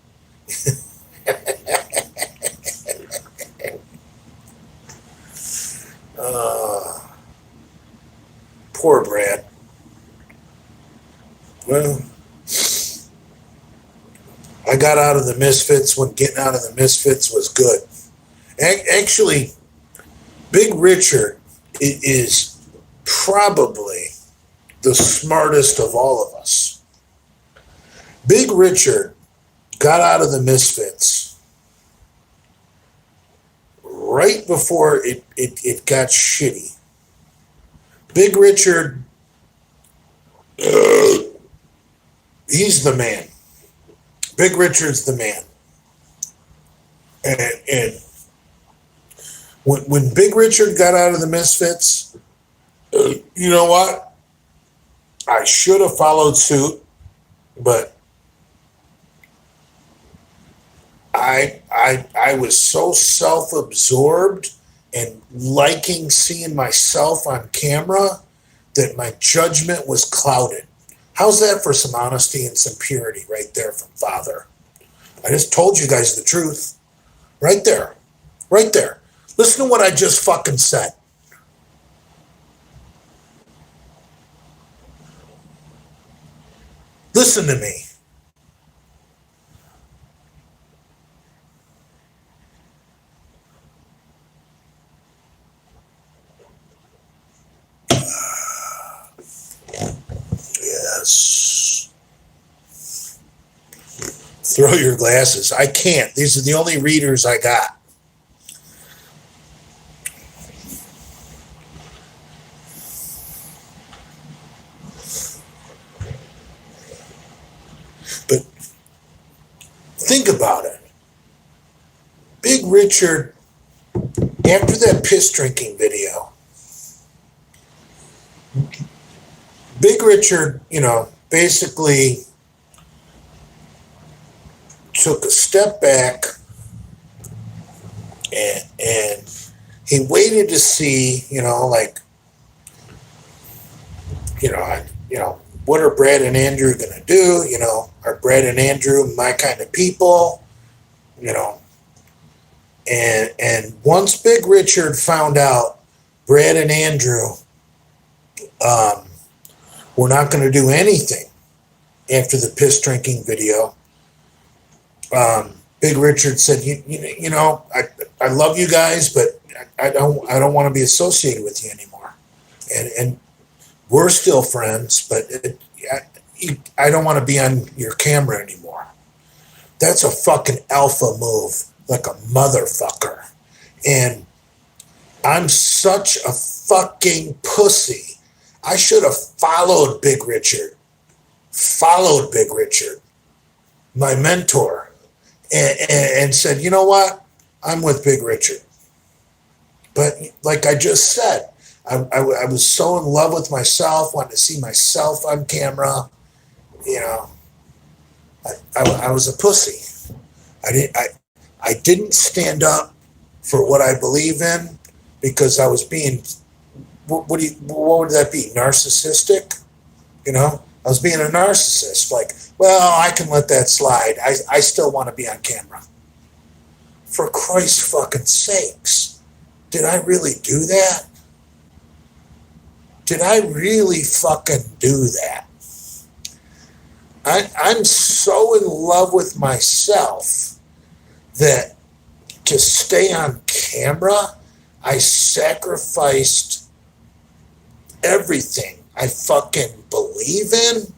Poor Brad. Well, I got out of the Misfits when getting out of the Misfits was good. Actually, Big Richard is probably the smartest of all of us. Big Richard got out of the Misfits right before it got shitty. Big Richard, he's the man. Big Richard's the man. And when Big Richard got out of the Misfits, you know what? I should have followed suit, but I was so self-absorbed and liking seeing myself on camera that my judgment was clouded. How's that for some honesty and some purity right there from Father? I just told you guys the truth. Right there. Right there. Listen to what I just fucking said. Listen to me. Yes. Throw your glasses. I can't. These are the only readers I got. But think about it. Big Richard, after that piss drinking video, Big Richard, basically took a step back and he waited to see, what are Brad and Andrew going to do? Are Brad and Andrew my kind of people? And once Big Richard found out Brad and Andrew were not going to do anything after the piss drinking video, Big Richard said, I love you guys, but I don't want to be associated with you anymore. And we're still friends, but I don't want to be on your camera anymore. That's a fucking alpha move, like a motherfucker. And I'm such a fucking pussy. I should have followed Big Richard, my mentor, and said, you know what? I'm with Big Richard. But like I just said, I was so in love with myself, wanted to see myself on camera. I was a pussy. I didn't stand up for what I believe in because I was being, what would that be? Narcissistic? I was being a narcissist. Like, well, I can let that slide. I still want to be on camera. For Christ's fucking sakes, did I really do that? Did I really fucking do that? I'm so in love with myself that to stay on camera, I sacrificed everything I fucking believe in.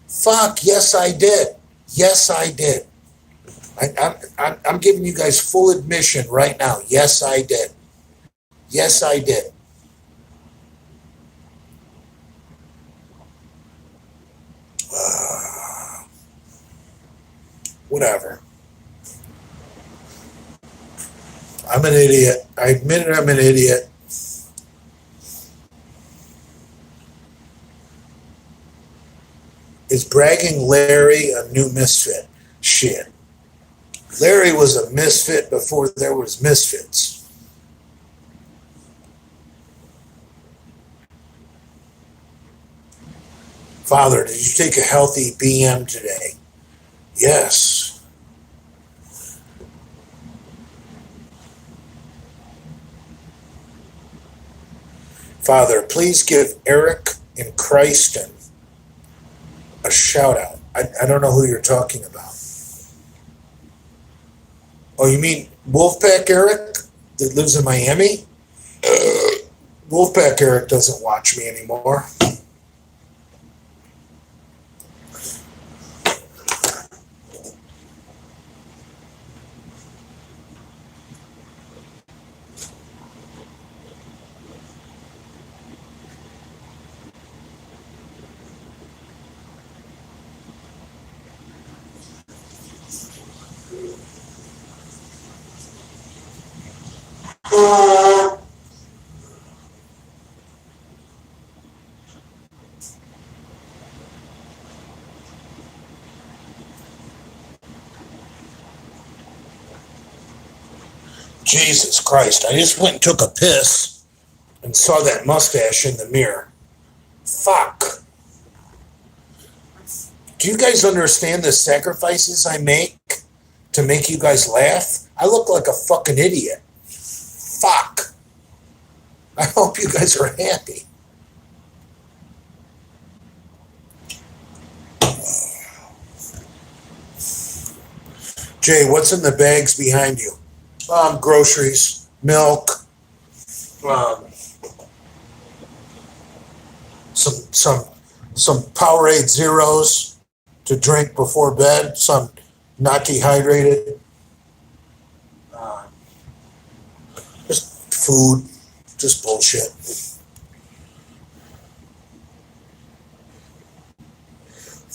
Fuck, yes, I did. Yes, I did. I'm giving you guys full admission right now. Yes, I did. Yes, I did. Whatever. I'm an idiot. I admit it, I'm an idiot. Is bragging Larry a new misfit? Shit. Larry was a misfit before there was misfits. Father, did you take a healthy BM today? Yes. Father, please give Eric and Christen a shout out. I don't know who you're talking about. Oh, you mean Wolfpack Eric that lives in Miami? Wolfpack Eric doesn't watch me anymore. Jesus Christ, I just went and took a piss and saw that mustache in the mirror. Fuck. Do you guys understand the sacrifices I make to make you guys laugh? I look like a fucking idiot. Fuck. I hope you guys are happy. Jay, what's in the bags behind you? Groceries, milk, some Powerade Zeros to drink before bed, some not dehydrated, just food, just bullshit.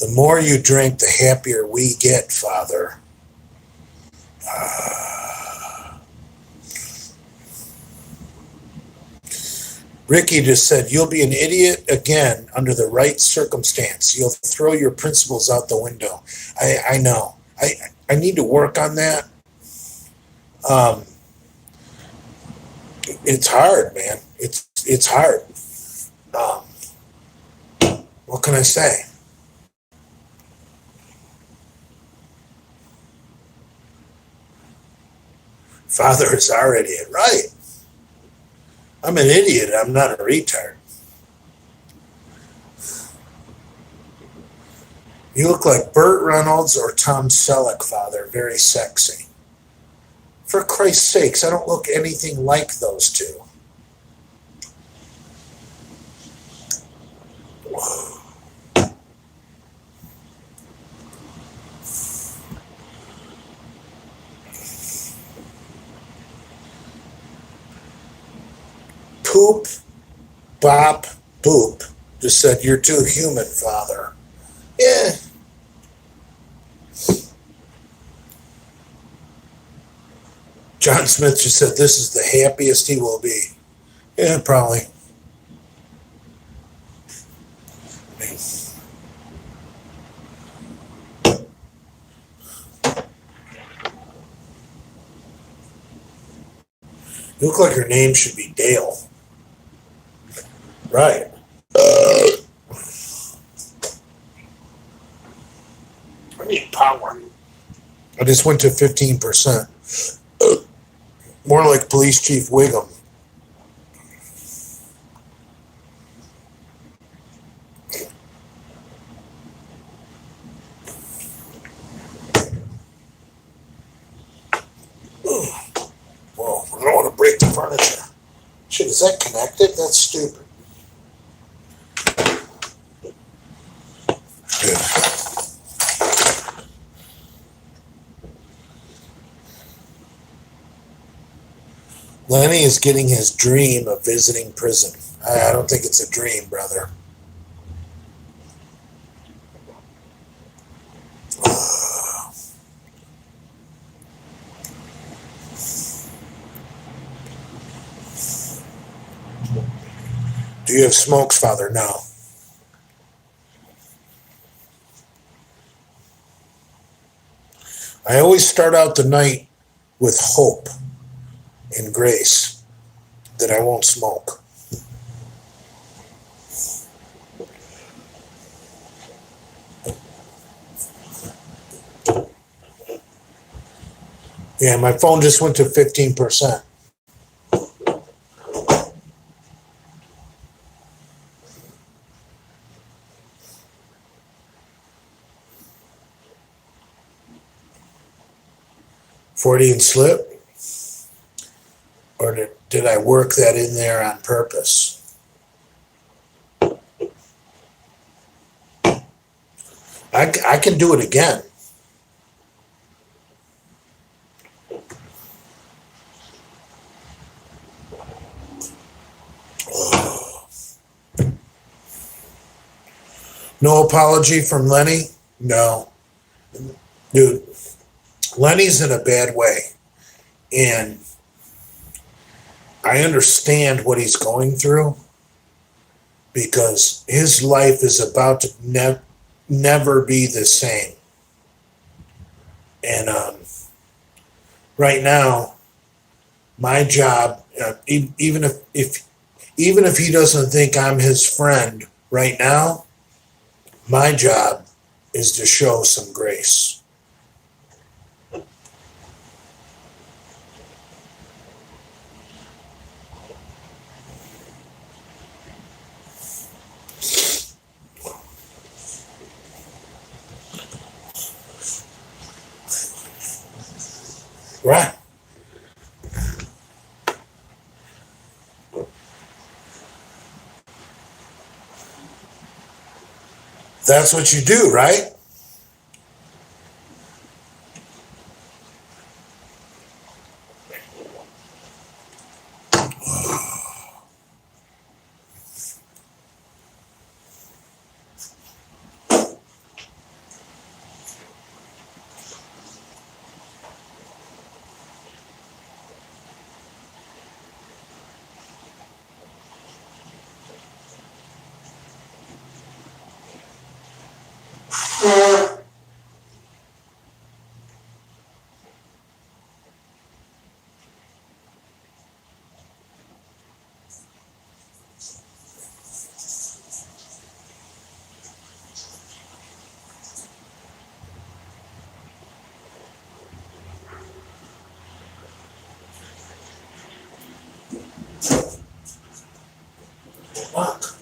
The more you drink, the happier we get, Father. Ricky just said, you'll be an idiot again under the right circumstance. You'll throw your principles out the window. I know. I need to work on that. It's hard, man. It's hard. What can I say? Father is our idiot, right? I'm an idiot. I'm not a retard. You look like Burt Reynolds or Tom Selleck, Father. Very sexy. For Christ's sakes, I don't look anything like those two. Poop, bop, boop. Just said, you're too human, Father. Yeah. John Smith just said, this is the happiest he will be. Yeah, probably. You look like your name should be Dale. Right. I need power. I just went to 15%. More like Police Chief Wiggum. Whoa, I don't want to break the furniture. Shit, is that connected? That's stupid. Good. Lenny is getting his dream of visiting prison. I don't think it's a dream, brother. Do you have smokes, Father? No. I always start out the night with hope and grace that I won't smoke. Yeah, my phone just went to 15%. Freudian slip? Or did I work that in there on purpose? I can do it again. No apology from Lenny? No. Dude, Lenny's in a bad way. And I understand what he's going through because his life is about to never be the same. And right now, my job, even if he doesn't think I'm his friend right now, my job is to show some grace. Right. That's what you do, right? Fuck.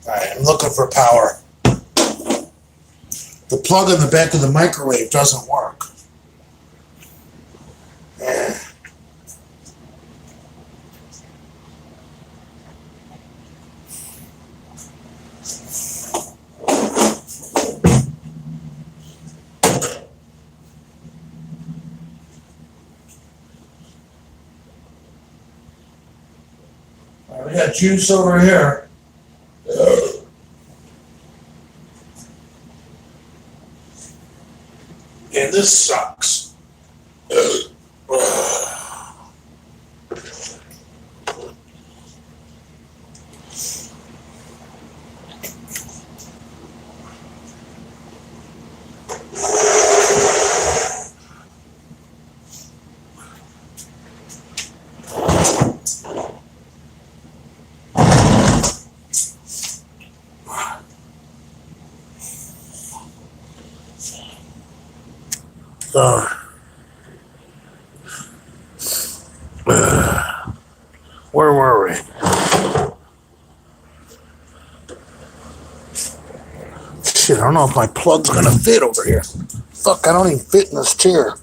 All right, I'm looking for power. The plug in the back of the microwave doesn't work. All right, we got juice over here. And this sucks. Where were we? Shit, I don't know if my plug's gonna fit over here. Fuck, I don't even fit in this chair.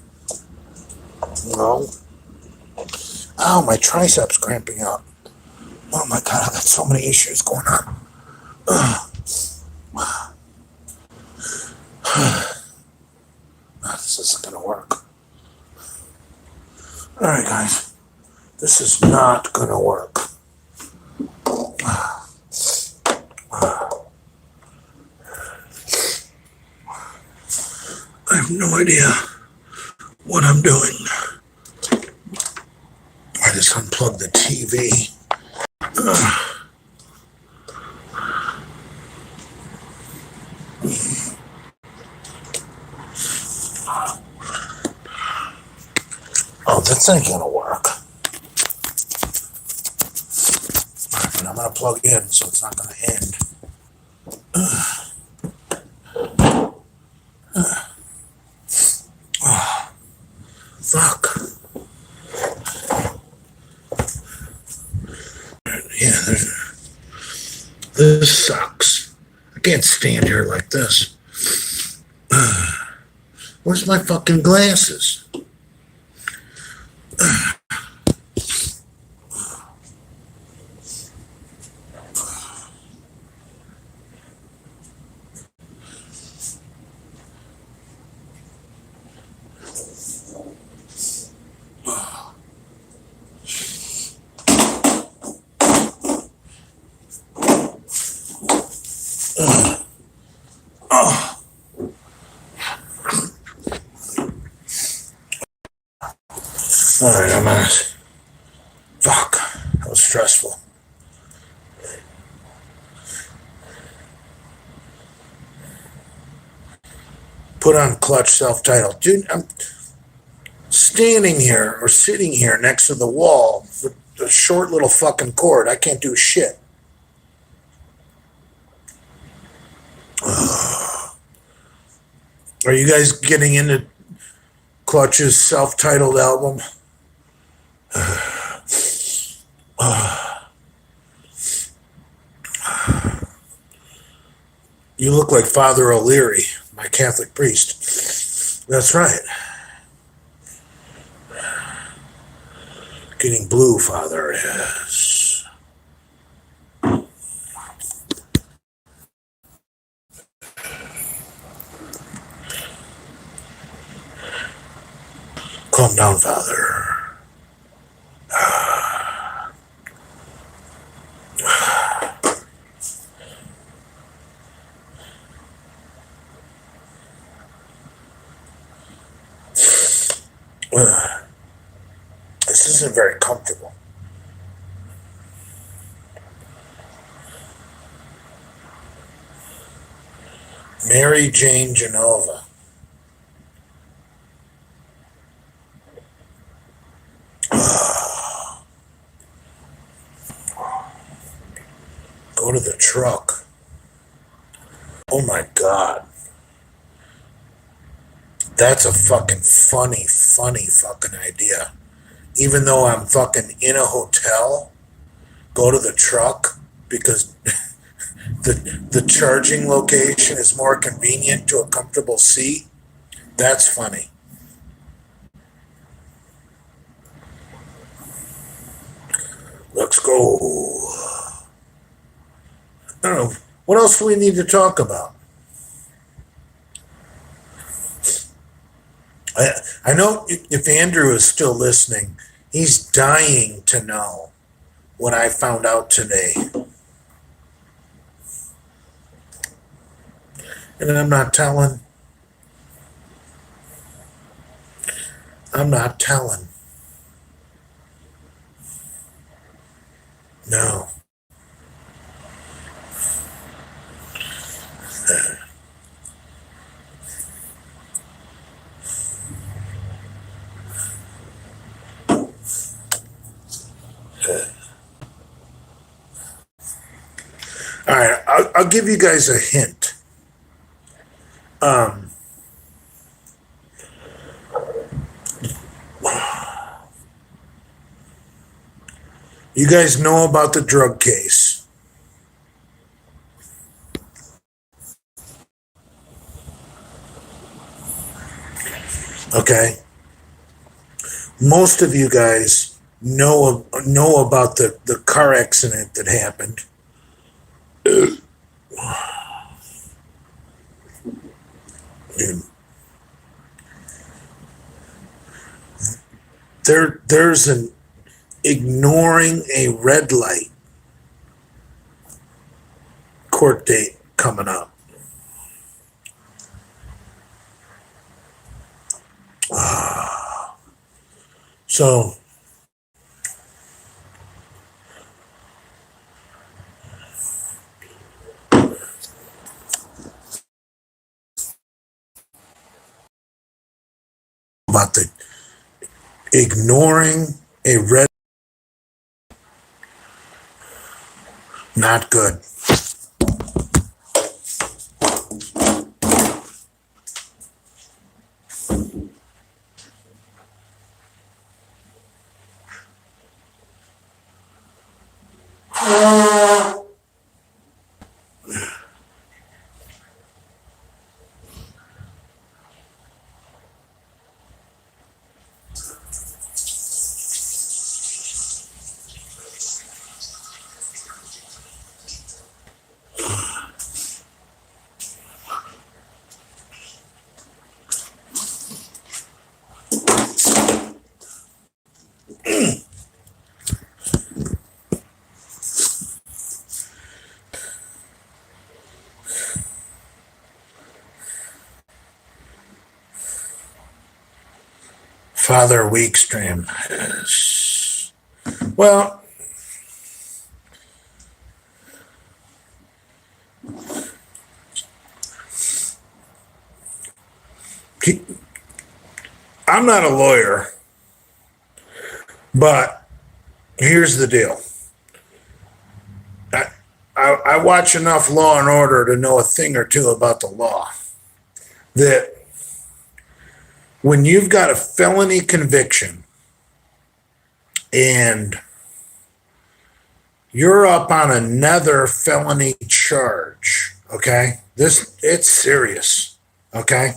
No. Ow, my triceps cramping up. Oh my god, I got so many issues going on. This isn't gonna work. Alright guys, this is not gonna work. I have no idea what I'm doing. I just unplugged the TV. Oh, this ain't gonna work. But I'm gonna plug in so it's not gonna end. Fuck. Yeah, this sucks. I can't stand here like this. Where's my fucking glasses? All right, I'm on it. Fuck, that was stressful. Put on clutch self-title. Dude, I'm standing here or sitting here next to the wall with a short little fucking cord. I can't do shit. Are you guys getting into Clutch's self-titled album? You look like Father O'Leary, my Catholic priest. That's right. Getting blue, Father, yes. Calm down, Father. This isn't very comfortable. Mary Jane Genova. Go to the truck. Oh my God. That's a fucking funny fucking idea. Even though I'm fucking in a hotel, go to the truck because the charging location is more convenient to a comfortable seat. That's funny. Let's go. I don't know. What else do we need to talk about? I know if Andrew is still listening, he's dying to know what I found out today. And I'm not telling. No. All right, I'll give you guys a hint. You guys know about the drug case. Okay. Most of you guys know about the car accident that happened. There's an ignoring a red light court date coming up. So about the ignoring a red, not good. Father Weekstream. Well, I'm not a lawyer, but here's the deal. I watch enough Law and Order to know a thing or two about the law. That when you've got a felony conviction and you're up on another felony charge, okay? It's serious, okay?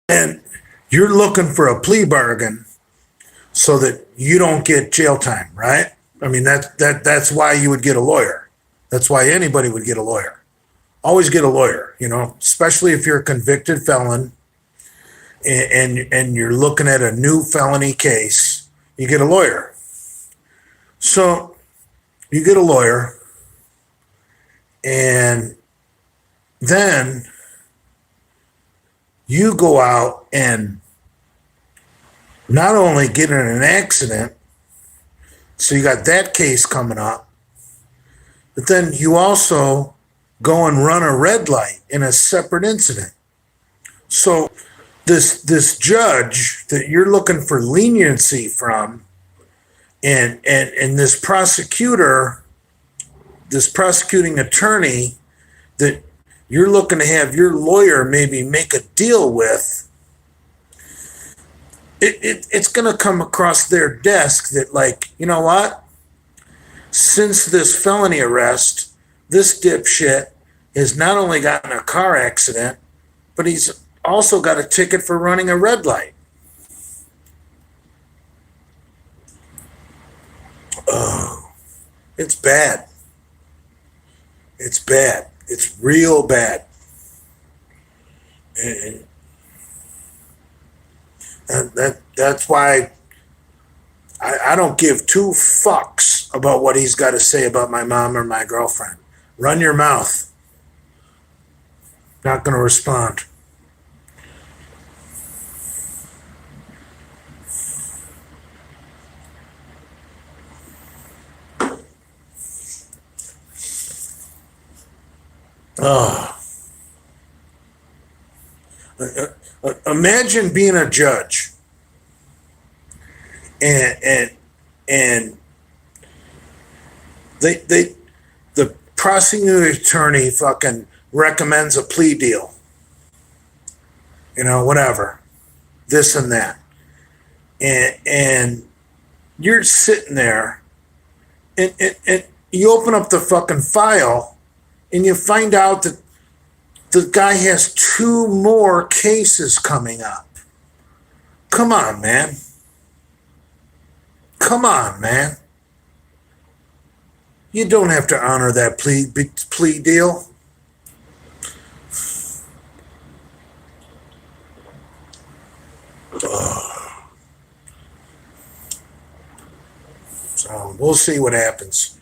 And you're looking for a plea bargain so that you don't get jail time, right? I mean, that's why you would get a lawyer. That's why anybody would get a lawyer. Always get a lawyer, especially if you're a convicted felon and you're looking at a new felony case, you get a lawyer. So you get a lawyer, and then you go out and not only get in an accident, so you got that case coming up, but then you also go and run a red light in a separate incident. So this judge that you're looking for leniency from, and this prosecutor, this prosecuting attorney that you're looking to have your lawyer maybe make a deal with, it's going to come across their desk that, like, you know what? Since this felony arrest, this dipshit has not only gotten a car accident, but he's also got a ticket for running a red light. Oh, it's bad. It's bad. It's real bad. And that's why I don't give two fucks about what he's got to say about my mom or my girlfriend. Run your mouth. Not going to respond. Oh. Imagine being a judge and the prosecuting attorney fucking recommends a plea deal. Whatever. This and that. And you're sitting there and you open up the fucking file and you find out that the guy has 2 more cases coming up. Come on, man. Come on, man. You don't have to honor that plea deal. So we'll see what happens.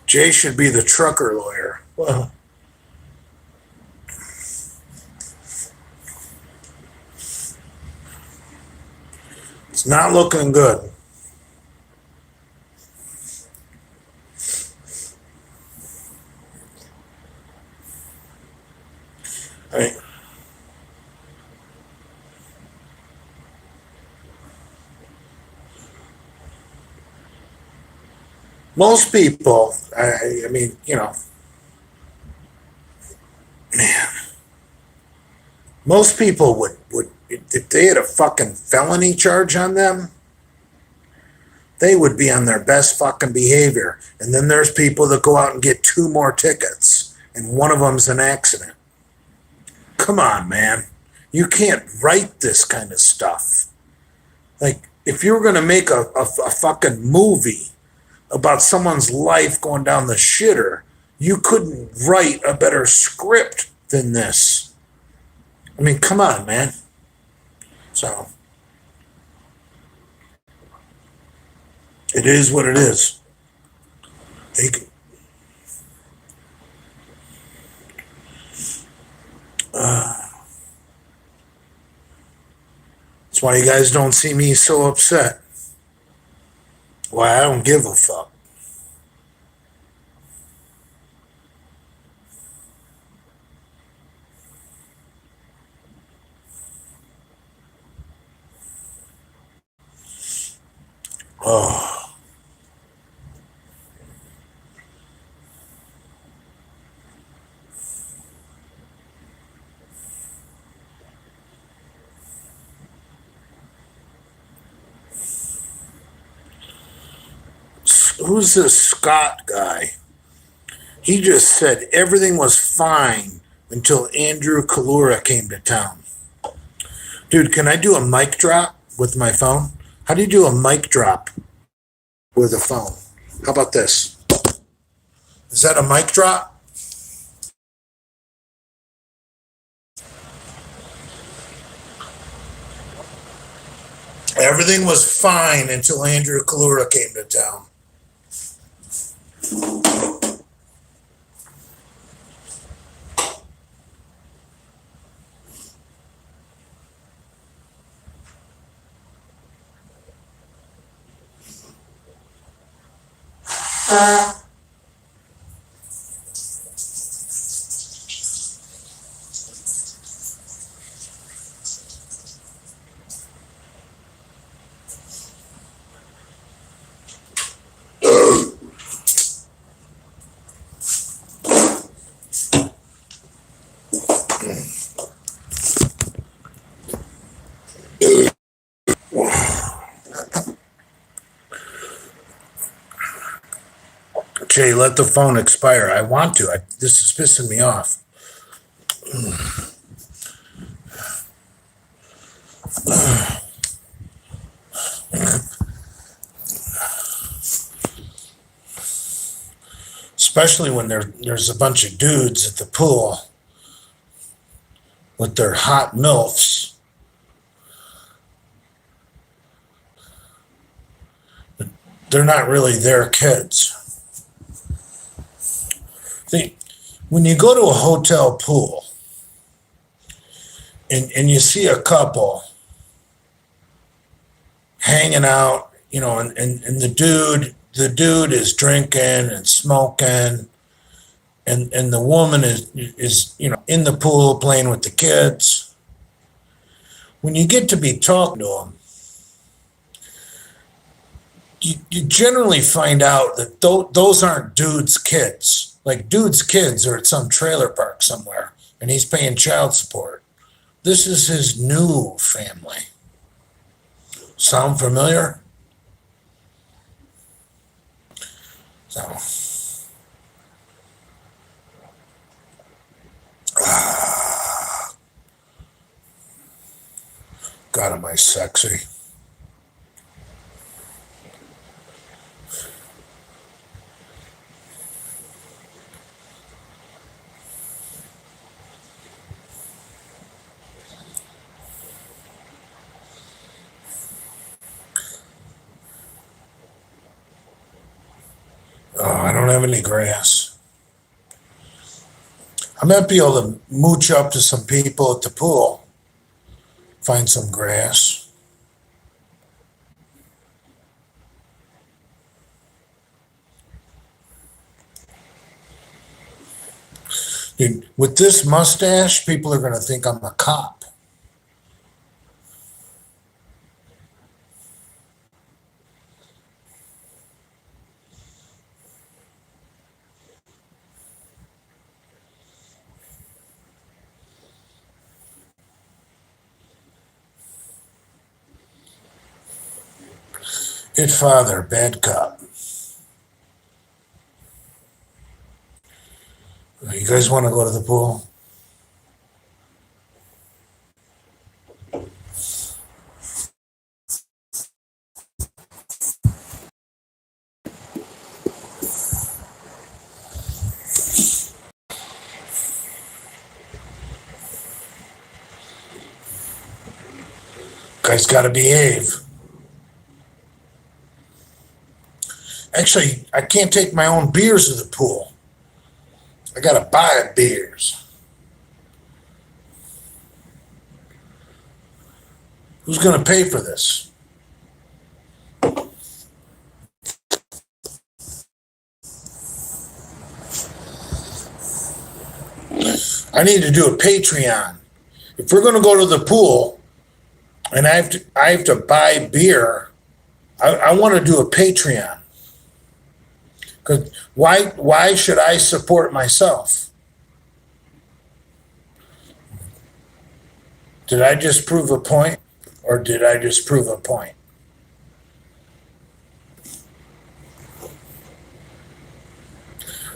Jay should be the trucker lawyer. Well, it's not looking good. I mean, most people, I mean, man, most people would, if they had a fucking felony charge on them, they would be on their best fucking behavior. And then there's people that go out and get 2 more tickets, and one of them's an accident. Come on, man. You can't write this kind of stuff. Like, if you were going to make a fucking movie about someone's life going down the shitter, you couldn't write a better script than this. I mean, come on, man. So it is what it is. He, that's why you guys don't see me so upset. Why, I don't give a fuck. Oh, who's this Scott guy? He just said everything was fine until Andrew Kalura came to town. Dude, can I do a mic drop with my phone? How do you do a mic drop with a phone? How about this? Is that a mic drop? Everything was fine until Andrew Kalura came to town. Jay, let the phone expire. I want to. This is pissing me off. Especially when there's a bunch of dudes at the pool with their hot MILFs. But they're not really their kids. See, when you go to a hotel pool and you see a couple hanging out, and the dude is drinking and smoking, and the woman is in the pool playing with the kids. When you get to be talking to them, you generally find out that those aren't dude's kids. Like, dude's kids are at some trailer park somewhere, and he's paying child support. This is his new family. Sound familiar? So, God, am I sexy? Oh, I don't have any grass. I might be able to mooch up to some people at the pool, find some grass. Dude, with this mustache, people are going to think I'm a cop. Good father, bad cop. You guys want to go to the pool? Guy's got to behave. Actually, I can't take my own beers to the pool. I got to buy beers. Who's going to pay for this? I need to do a Patreon. If we're going to go to the pool and I have to buy beer, I want to do a Patreon. Because why should I support myself? Did I just prove a point, or did I just prove a point?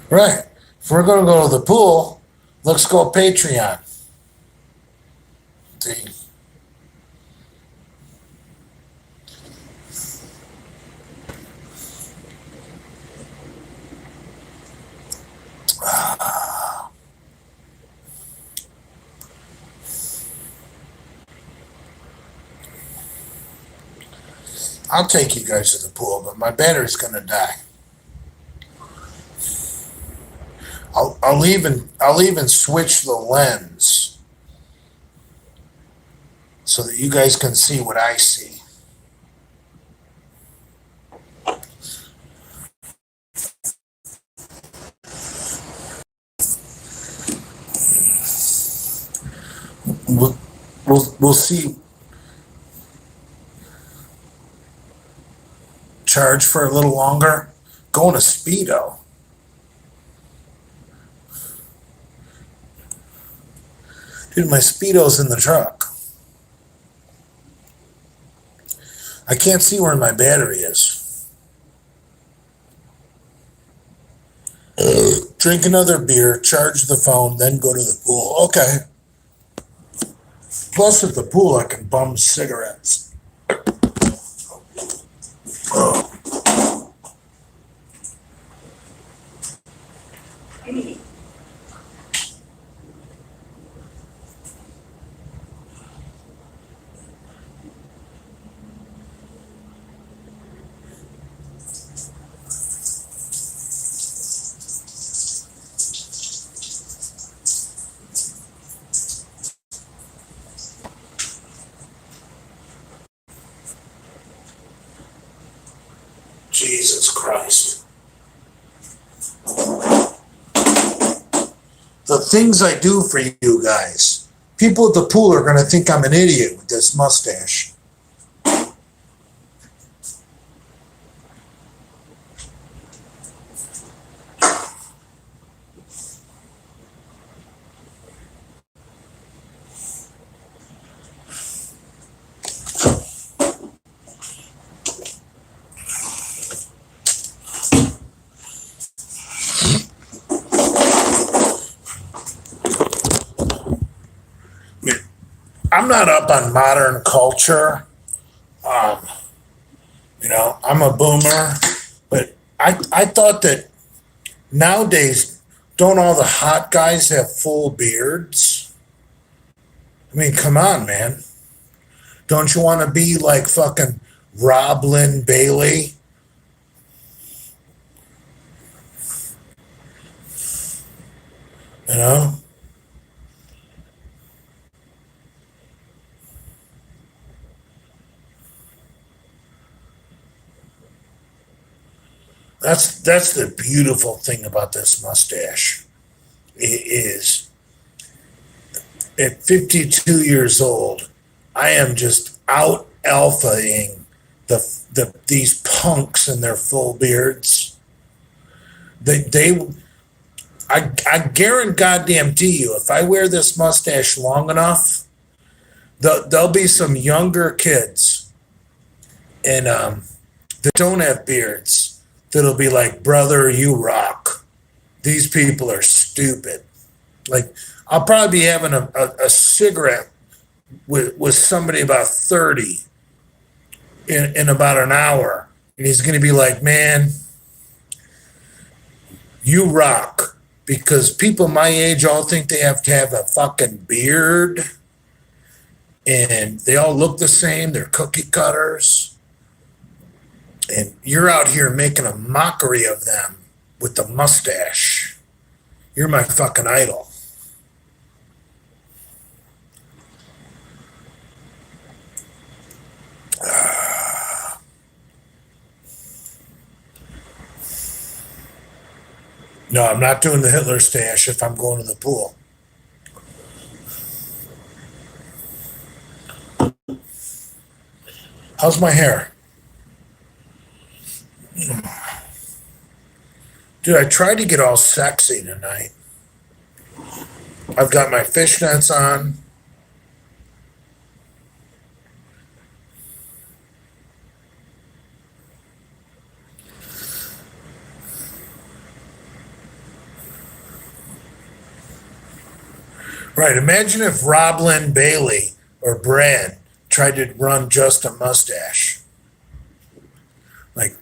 Right. If we're going to go to the pool, let's go Patreon. See? I'll take you guys to the pool, but my battery's going to die. I'll even switch the lens so that you guys can see what I see. We'll see. Charge for a little longer. Going to Speedo. Dude, my Speedo's in the truck. I can't see where my battery is. Drink another beer, charge the phone, then go to the pool. Okay. Plus, at the pool, I can bum cigarettes. Oh. Jesus Christ. The things I do for you guys. People at the pool are going to think I'm an idiot with this mustache. I'm not up on modern culture. I'm a boomer, but I thought that nowadays, don't all the hot guys have full beards? I mean, come on, man. Don't you want to be like fucking Rob Lynn Bailey? You know? That's the beautiful thing about this mustache. It is, at 52 years old, I am just out alphaing these punks in their full beards. I guarantee you, if I wear this mustache long enough, there'll be some younger kids and that don't have beards that'll be like, brother, you rock. These people are stupid. Like, I'll probably be having a cigarette with somebody about 30 in about an hour. And he's going to be like, man, you rock. Because people my age all think they have to have a fucking beard and they all look the same. They're cookie cutters. And you're out here making a mockery of them with the mustache. You're my fucking idol. No, I'm not doing the Hitler stash if I'm going to the pool. How's my hair? Dude, I tried to get all sexy tonight. I've got my fishnets on. Right, imagine if Roblin Bailey or Brad tried to run just a mustache. Like,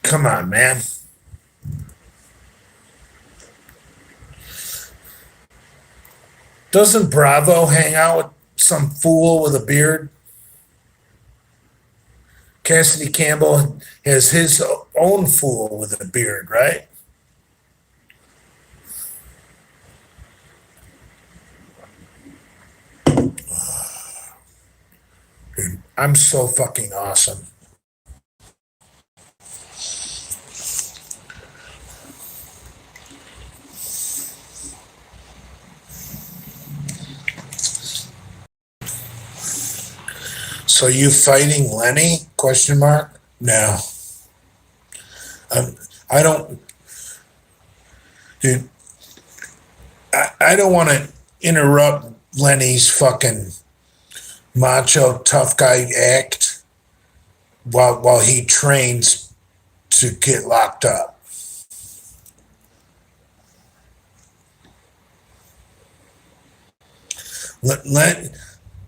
come on, man. Doesn't Bravo hang out with some fool with a beard? Cassidy Campbell has his own fool with a beard, right? Dude, I'm so fucking awesome. So you fighting Lenny? Question mark. No, I don't, dude. I don't want to interrupt Lenny's fucking macho tough guy act while he trains to get locked up.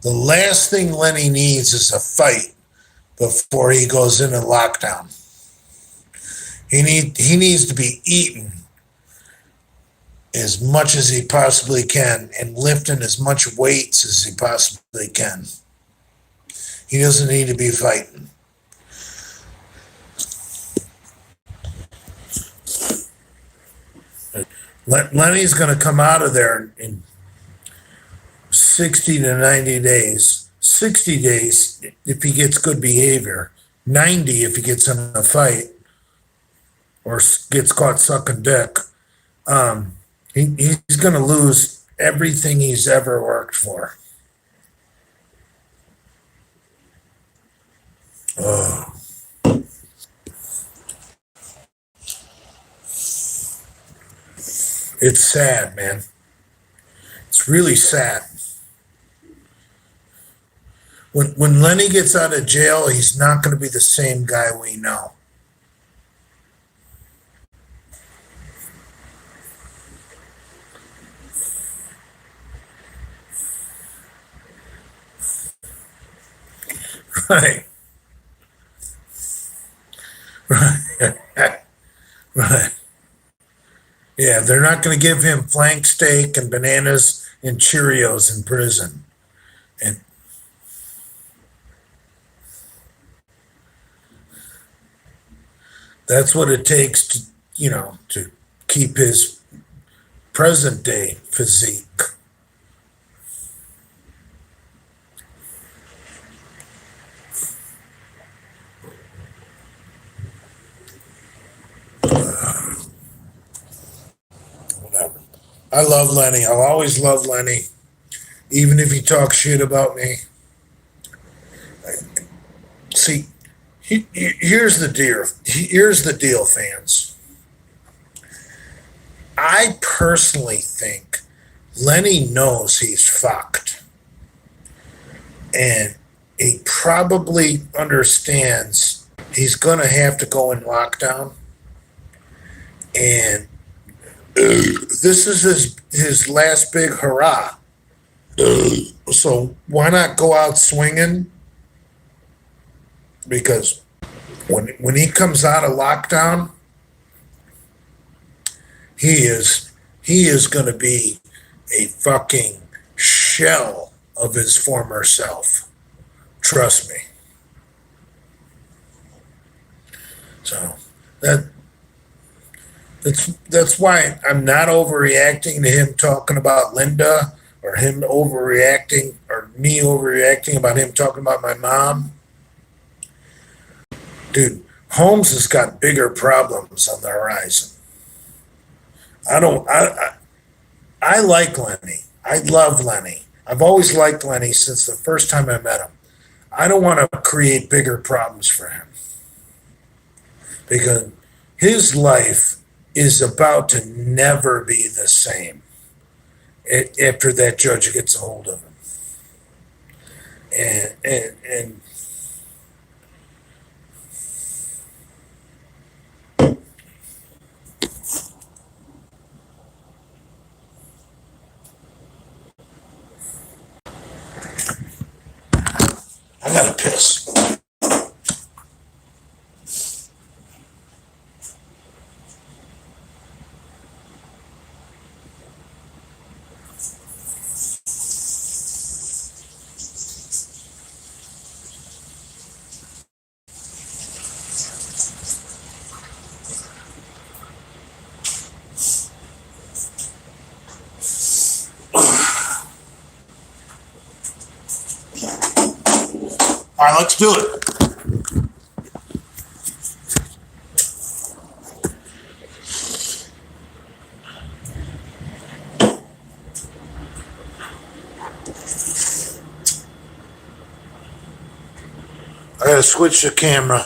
The last thing Lenny needs is a fight before he goes into lockdown. He needs to be eaten as much as he possibly can and lifting as much weights as he possibly can. He doesn't need to be fighting. Lenny's going to come out of there in 60 to 90 days. 60 days if he gets good behavior. 90 if he gets in a fight or gets caught sucking dick. He's going to lose everything he's ever worked for. Oh. It's sad, man. It's really sad. When Lenny gets out of jail, he's not going to be the same guy we know. Right. Right. Right. Yeah, they're not going to give him flank steak and bananas and Cheerios in prison. And that's what it takes to keep his present day physique. Whatever. I love Lenny. I'll always love Lenny, even if he talks shit about me. See, here's the deal. Here's the deal, fans. I personally think Lenny knows he's fucked. And he probably understands he's going to have to go in lockdown. And this is his last big hurrah. So why not go out swinging? Because when he comes out of lockdown, he is going to be a fucking shell of his former self. Trust me. So that's why I'm not overreacting to him talking about Linda, or him overreacting, or me overreacting about him talking about my mom. Dude, Holmes has got bigger problems on the horizon. I don't. I like Lenny. I love Lenny. I've always liked Lenny since the first time I met him. I don't want to create bigger problems for him because his life is about to never be the same after that judge gets a hold of him. And I gotta piss. All right, let's do it. I gotta switch the camera.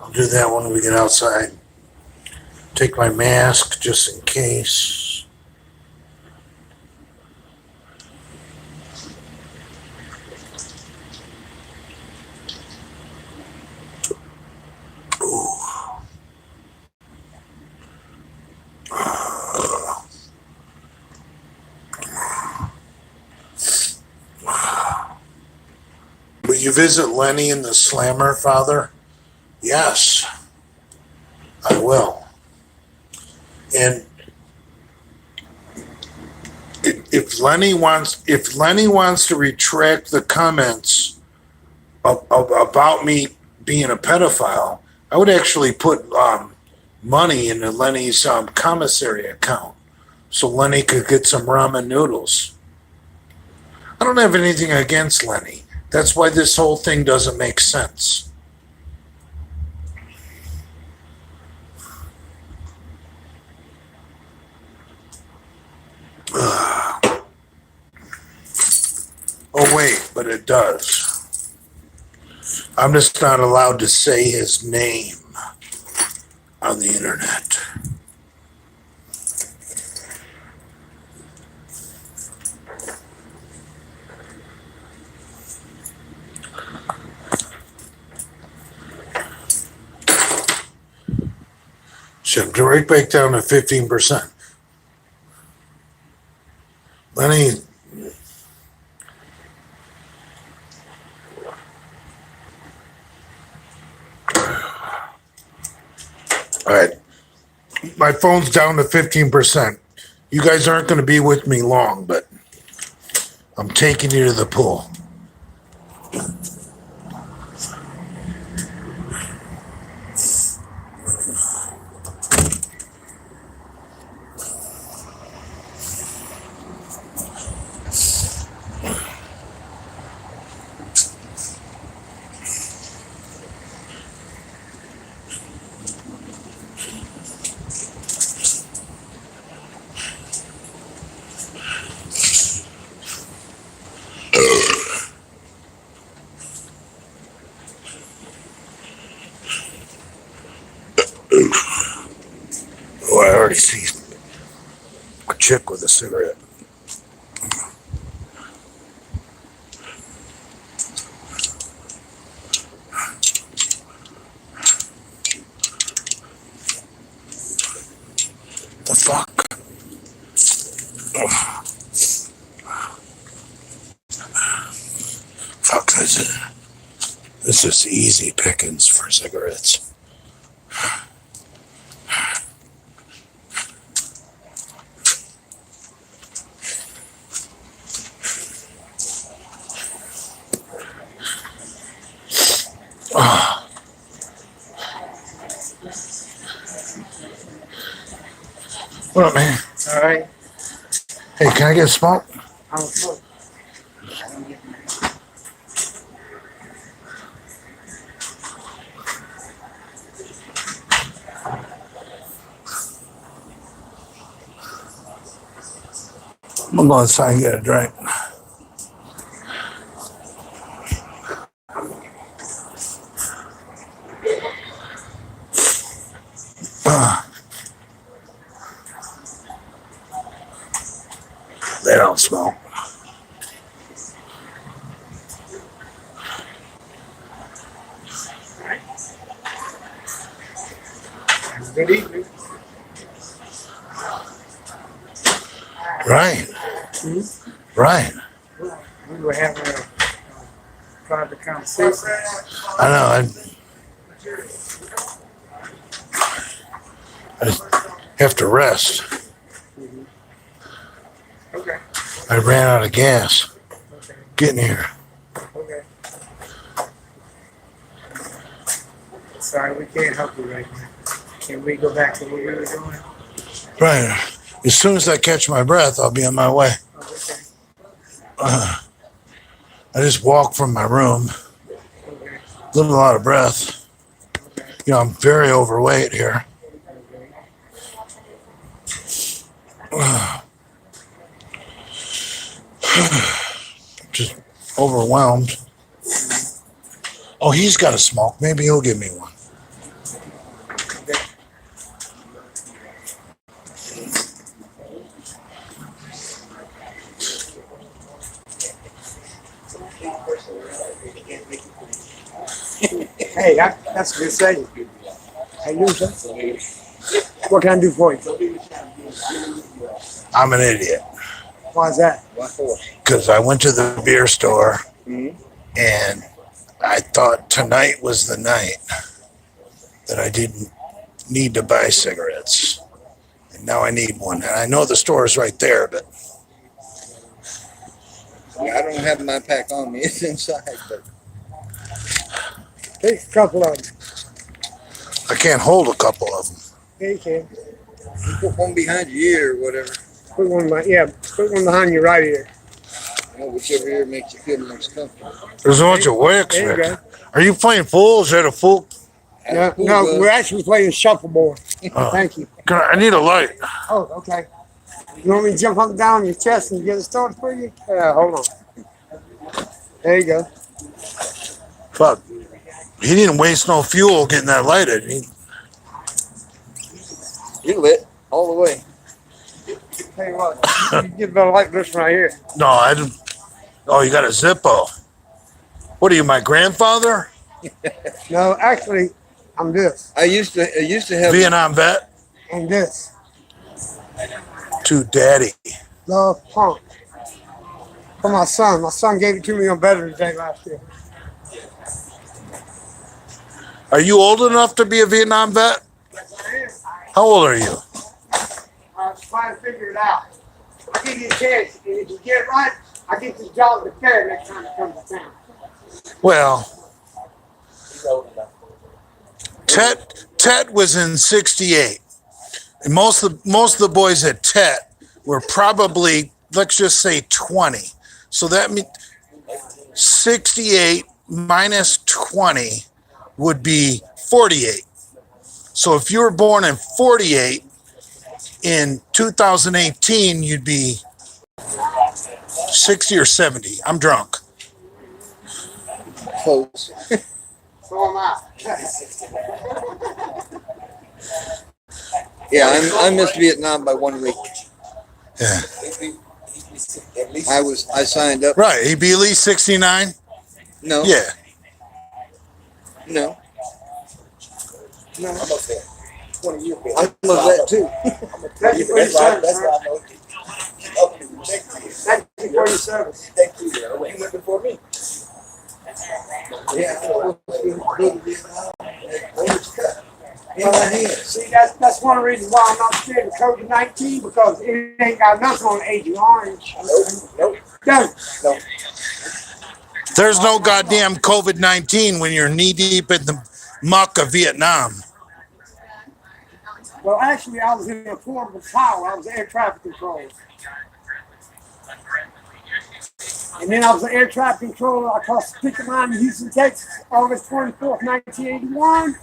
I'll do that when we get outside. Take my mask just in case. Will you visit Lenny and the Slammer, Father? Yes, I will. And if Lenny wants to retract the comments about me being a pedophile, I would actually put money into Lenny's commissary account so Lenny could get some ramen noodles. I don't have anything against Lenny. That's why this whole thing doesn't make sense. Oh, wait, but it does. I'm just not allowed to say his name on the internet. Should right back down to 15%. Lenny, all right, my phone's down to 15%. You guys aren't going to be with me long, but I'm taking you to the pool. Oh, I already see a chick with a cigarette. The fuck? Ugh. Fuck, this is easy pickings for cigarettes. What up, man? All right. Hey, can I get a smoke? I don't smoke. I'm gonna go inside and get a drink. They don't smoke. Good evening. Right. Right. We were having a private conversation. I know. I have to rest. Okay. I ran out of gas Okay. getting here. Okay. Sorry, we can't help you right now. Can we go back to what we were doing? Right. As soon as I catch my breath, I'll be on my way. Oh, okay. I just walked from my room, Okay. little out of breath. Okay. You know, I'm very overweight here. Just overwhelmed. Oh, he's got a smoke. Maybe he'll give me one. Hey, that's a good saying. Hey, you say? What can I do for you? I'm an idiot. Why is that? Because I went to the beer store Mm-hmm. and I thought tonight was the night that I didn't need to buy cigarettes. And now I need one. And I know the store is right there, but Yeah, I don't have my pack on me. It's inside, but Take a couple of them. I can't hold a couple of them. Yeah, you can. you put one behind your ear or whatever. Put one behind your right ear. You know, whichever ear makes you feel most comfortable. There's a bunch of wicks, There you Rick. go. Are you playing pool? Is that a pool? No, Cool, no, bud. we're actually playing shuffleboard. Oh. Thank you. I need a light. Oh, okay. You want me to jump up and down your chest and get it started for you? Yeah, hold on. There you go. Fuck. He didn't waste no fuel getting that lighted. You're lit all the way. Tell you what, you get a better like this right here. No, I didn't. Oh, you got a Zippo. What are you, my grandfather? No, actually, I'm this I used to have. Vietnam vet? and this. To daddy. Love punk. For my son. My son gave it to me on Veterans Day last year. Are you old enough to be a Vietnam vet? How old are you? I was trying to figure it out. I'll give you a chance, and if you get it right, I'll get this job at the fair next time it comes to town. Well, Tet was in '68, and most of the boys at Tet were probably, let's just say, 20. So that means 68 minus 20 would be 48. So if you were born in 48, in 2018, you'd be 60 or 70. I'm drunk. Close. So am I. Yeah, I missed Vietnam by 1 week. Yeah. I signed up. Right. He'd be at least 69. No. Yeah. No. No. I'm a vet too. Thank you for your service, sir. Thank you for your service. See, that's one of the reasons why I'm not scared of COVID-19, because it ain't got nothing on Agent Orange. Nope. Don't. Nope. There's no goddamn COVID-19 when you're knee deep in the muck of Vietnam. Well, actually, I was in a portable tower. I was air traffic controller. And then I was an air traffic controller. I crossed the picket line in Houston, Texas, August 24th, 1981.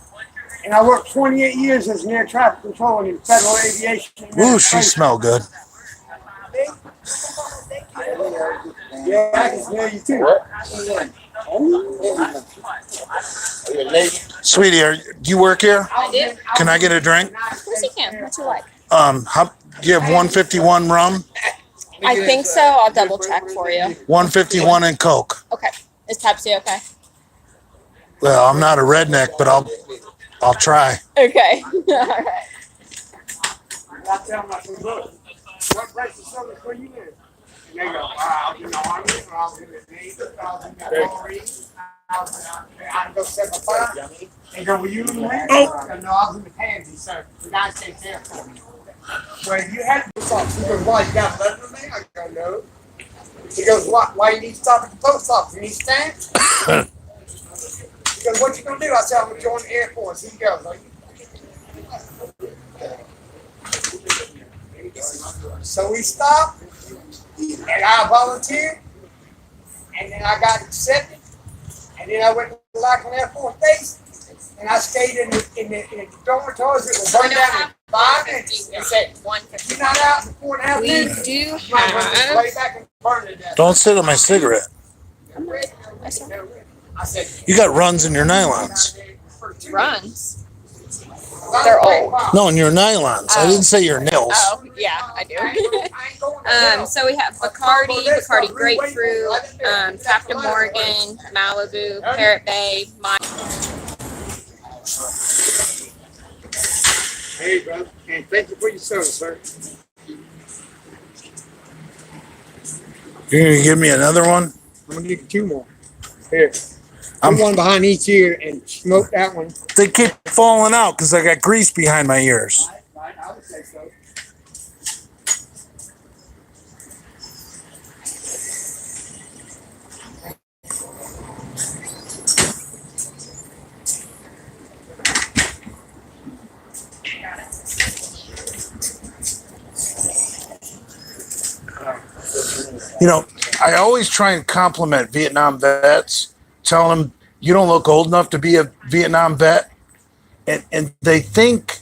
And I worked 28 years as an air traffic controller in federal aviation. Ooh, she smell good. Yeah, I can smell you too. Sweetie, do you work here? I do. Can I get a drink? Of course you can. What's you like? Do you have 151 rum? I think so. I'll double check for you. 151 and Coke. Okay. Is Pepsi okay? Well, I'm not a redneck, but I'll try. Okay. All right. I tell them, I said, look, what place of service were you in? And they go, I was in the Army, I was in the Navy, I was in the Marines, I go 75. They go, were you in the Marines? Oh. No, I was in the Pansy, sir. The guy takes care for me. Well, you had to do something. He goes, why, you got a letter to me? I go, no. He goes, why you need to stop at the post office? You need stamps? He goes, what you gonna do? I said, I'm gonna join the Air Force. He goes, are you? So we stopped, and I volunteered, and then I got accepted, and then I went to Lackland Air Force Base, and I stayed in the dormitories that were burned down in 5 minutes. They said, if you're not out in 4.5 minutes, do you might run this way back and burn it down. Don't sit on my cigarette. I said, You got runs in your nylons. runs. They're old. No, in your nylons. I didn't say your nils. Oh, yeah, I do. So we have Bacardi Grapefruit, Captain Morgan, Malibu, Parrot Bay, hey, brother, and thank you for your service, sir. You're going to give me another one? I'm gonna give you 2 more. Here. I'm- Put one behind each ear and smoke that one. They keep falling out because I got grease behind my ears. I would say so. You know, I always try and compliment Vietnam vets, tell them you don't look old enough to be a Vietnam vet, and they think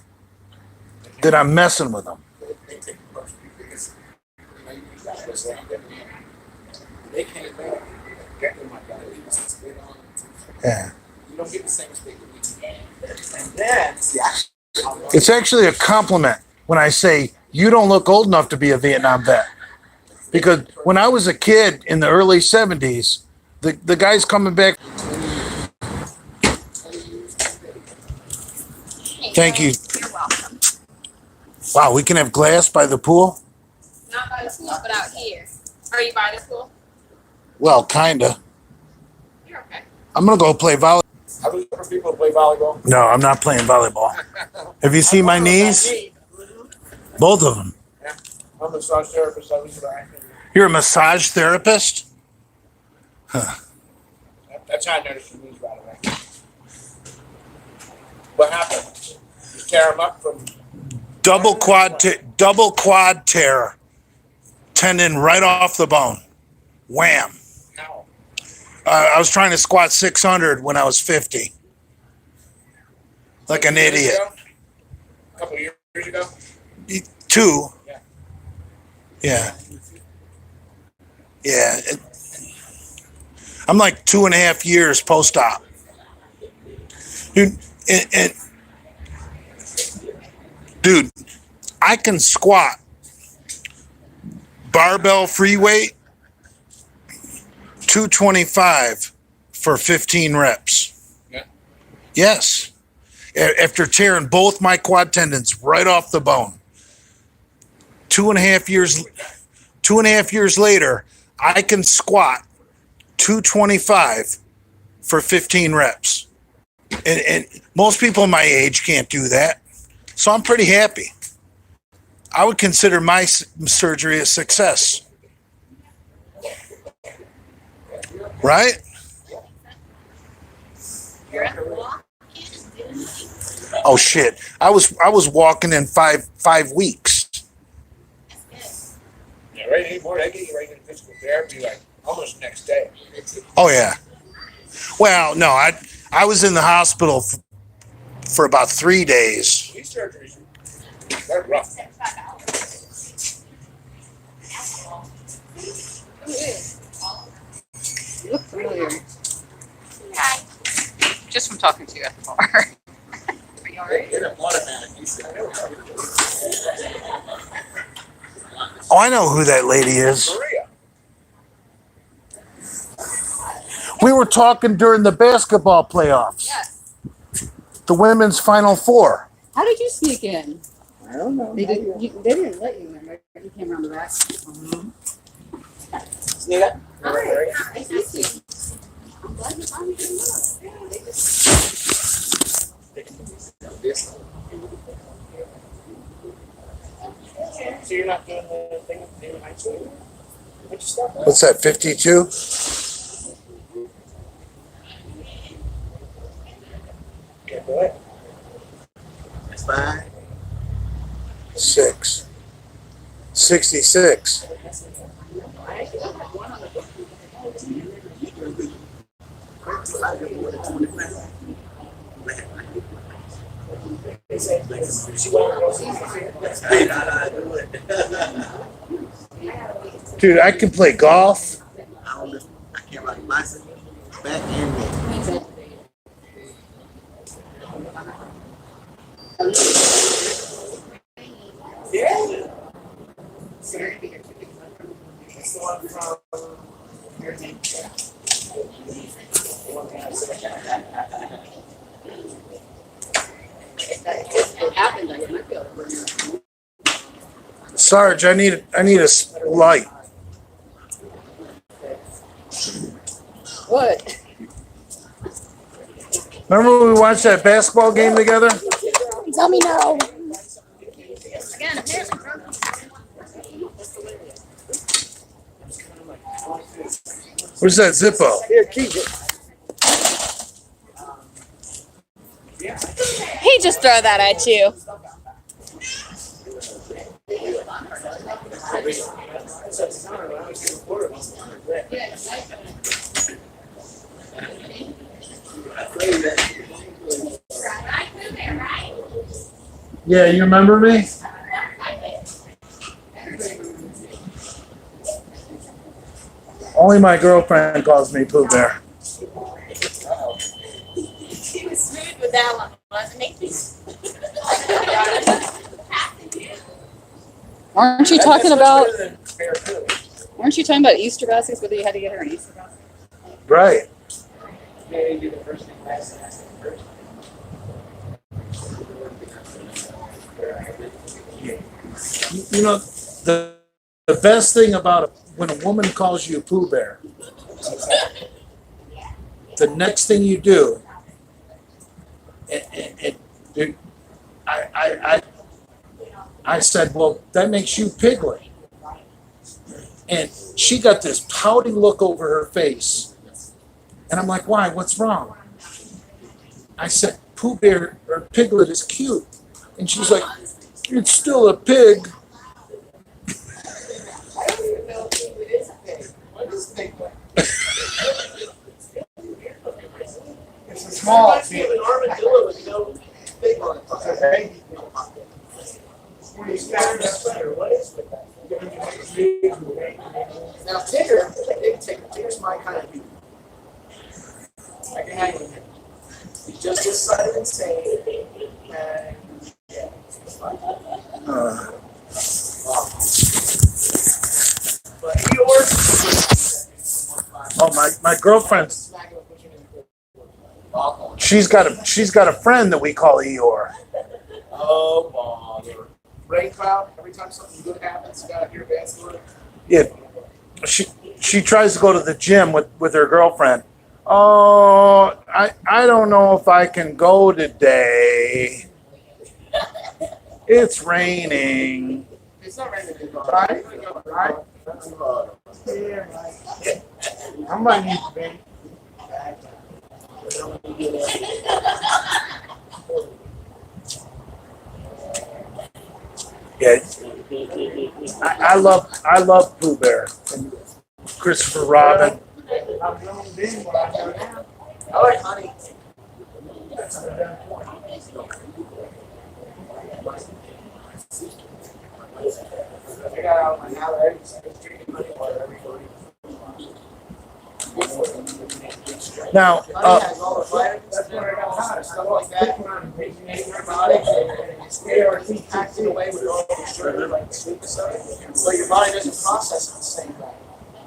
that I'm messing with them. Yeah. It's actually a compliment when I say you don't look old enough to be a Vietnam vet. Because when I was a kid in the early 70s, the guys coming back. Thank you. You're welcome. Wow, we can have glass by the pool? Not by the pool, but out here. Are you by the pool? Well, kinda. You're okay. I'm gonna go play volleyball. I was looking for people to play volleyball. No, I'm not playing volleyball. Have you seen my knees? Both of them. I'm a massage therapist. I was You're a massage therapist? That's how I noticed your knees, by the way. What happened? You tear them up from. Double quad tear. Tendon right off the bone. Wham. How? I was trying to squat 600 when I was 50. Like an idiot. A couple of years ago. 2. Yeah. Yeah. Yeah. I'm like 2.5 years post-op. Dude, I can squat barbell free weight 225 for 15 reps. Yeah. Yes. After tearing both my quad tendons right off the bone. 2.5 years later, I can squat 225 for 15 reps. And most people my age can't do that. So I'm pretty happy. I would consider my surgery a success. Right? Oh shit! I was walking in five weeks. Yeah, right anymore. They get you right into physical therapy like almost next day. Oh yeah. Well, no, I was in the hospital for about 3 days. These surgeries, they're rough. You look familiar. Just from talking to you at the bar. Are you alright? Oh, I know who that lady is. Maria. We were talking during the basketball playoffs. Yes. The women's Final Four. How did you sneak in? I don't know. They didn't let you in, right? You came around the back. See that? So you're not doing the thing with the high school? What'd you stop? What's that, 52? Can't do it. That's fine. 6. 66. Dude, I can play golf. I can't ride a bicycle, back and neck. Yeah. It's the one from your name. It happened. I might be able to bring you. Sarge, I need a light. What? Remember when we watched that basketball game together? Tell me no. Where's that Zippo? Here, keep it. He just throw that at you. Yeah, you remember me? Only my girlfriend calls me Pooh Bear. He was smooth with that one, wasn't he? Aren't you talking about? Aren't you talking about Easter baskets? Whether you had to get her an Easter basket? Right. You know, the best thing about when a woman calls you Pooh Bear, the next thing you do, I said, well, that makes you Piglet. And she got this pouting look over her face. And I'm like, why? What's wrong? I said, Pooh Bear or Piglet is cute. And she's like, it's still a pig. It's a small. An armadillo with no big on it. Okay. What is with that? Now, Tigger's my kind of dude. I can hang with him. He's just this side of insane. And yeah, it's fine. But My girlfriend's she's got a friend that we call Eeyore. oh, bother. Rain cloud, every time something good happens, you gotta hear a bad story. Yeah, she tries to go to the gym with her girlfriend. Oh, I don't know if I can go today. It's raining. It's not raining, right? Right? Yeah, right. I might need to be. Yeah, I love Pooh Bear and Christopher Robin. I like honey. I got out of my house. Now, Honey has all the vitamins and minerals and stuff like that. It's packed away with all the sugar, like sweetness of it. So your body doesn't process it the same way.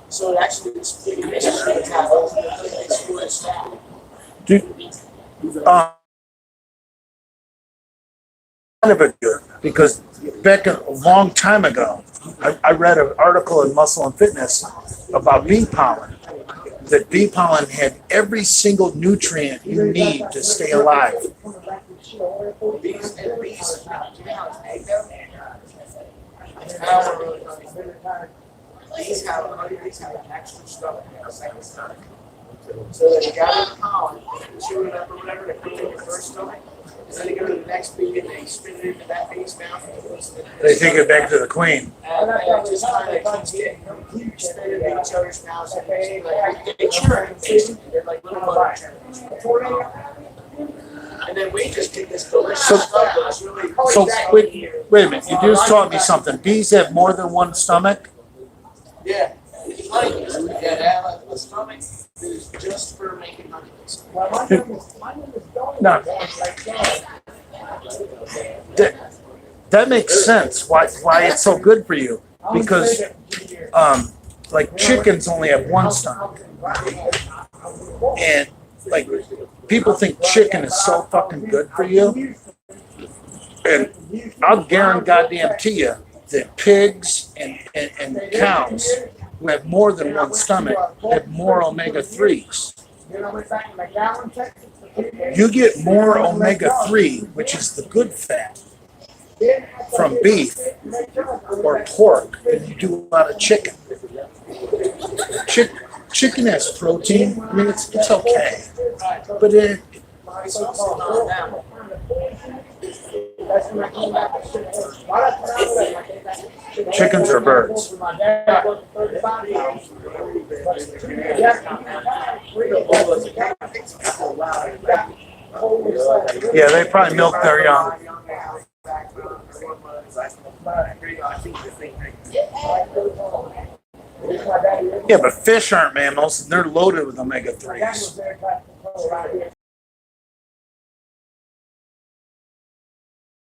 So it actually makes it it's good stuff. Kind of a good because back a long time ago, I read an article in Muscle and Fitness about bee pollen. That bee pollen had every single nutrient you need to stay alive. Bees, do you know how it's made though? Bees have an extra stomach in their second stomach. So that you got the pollen, chew it up or whatever, they put it in your first stomach, and then they go to the next bee and they spit it into that bee's mouth. They take it back to the queen. And it just kind of keeps getting spit it in each other's mouths. And they churn, they're like little butter churners. And then we just get this delicious stuff that's really So wait a minute, you just taught me something. Bees have more than one stomach? yeah. Honey, yeah, they have a stomach that is just for making honey. No. That makes sense. Why it's so good for you? Because like chickens only have one stomach, and like people think chicken is so fucking good for you, and I'll guarantee you that pigs and cows who have more than one stomach have more omega-3s. You get more omega-3, which is the good fat, from beef or pork than you do out of chicken. Chicken has protein. I mean, it's okay, but chickens are birds. Yeah, they probably milk their young. Yeah, but fish aren't mammals, and they're loaded with omega-3s.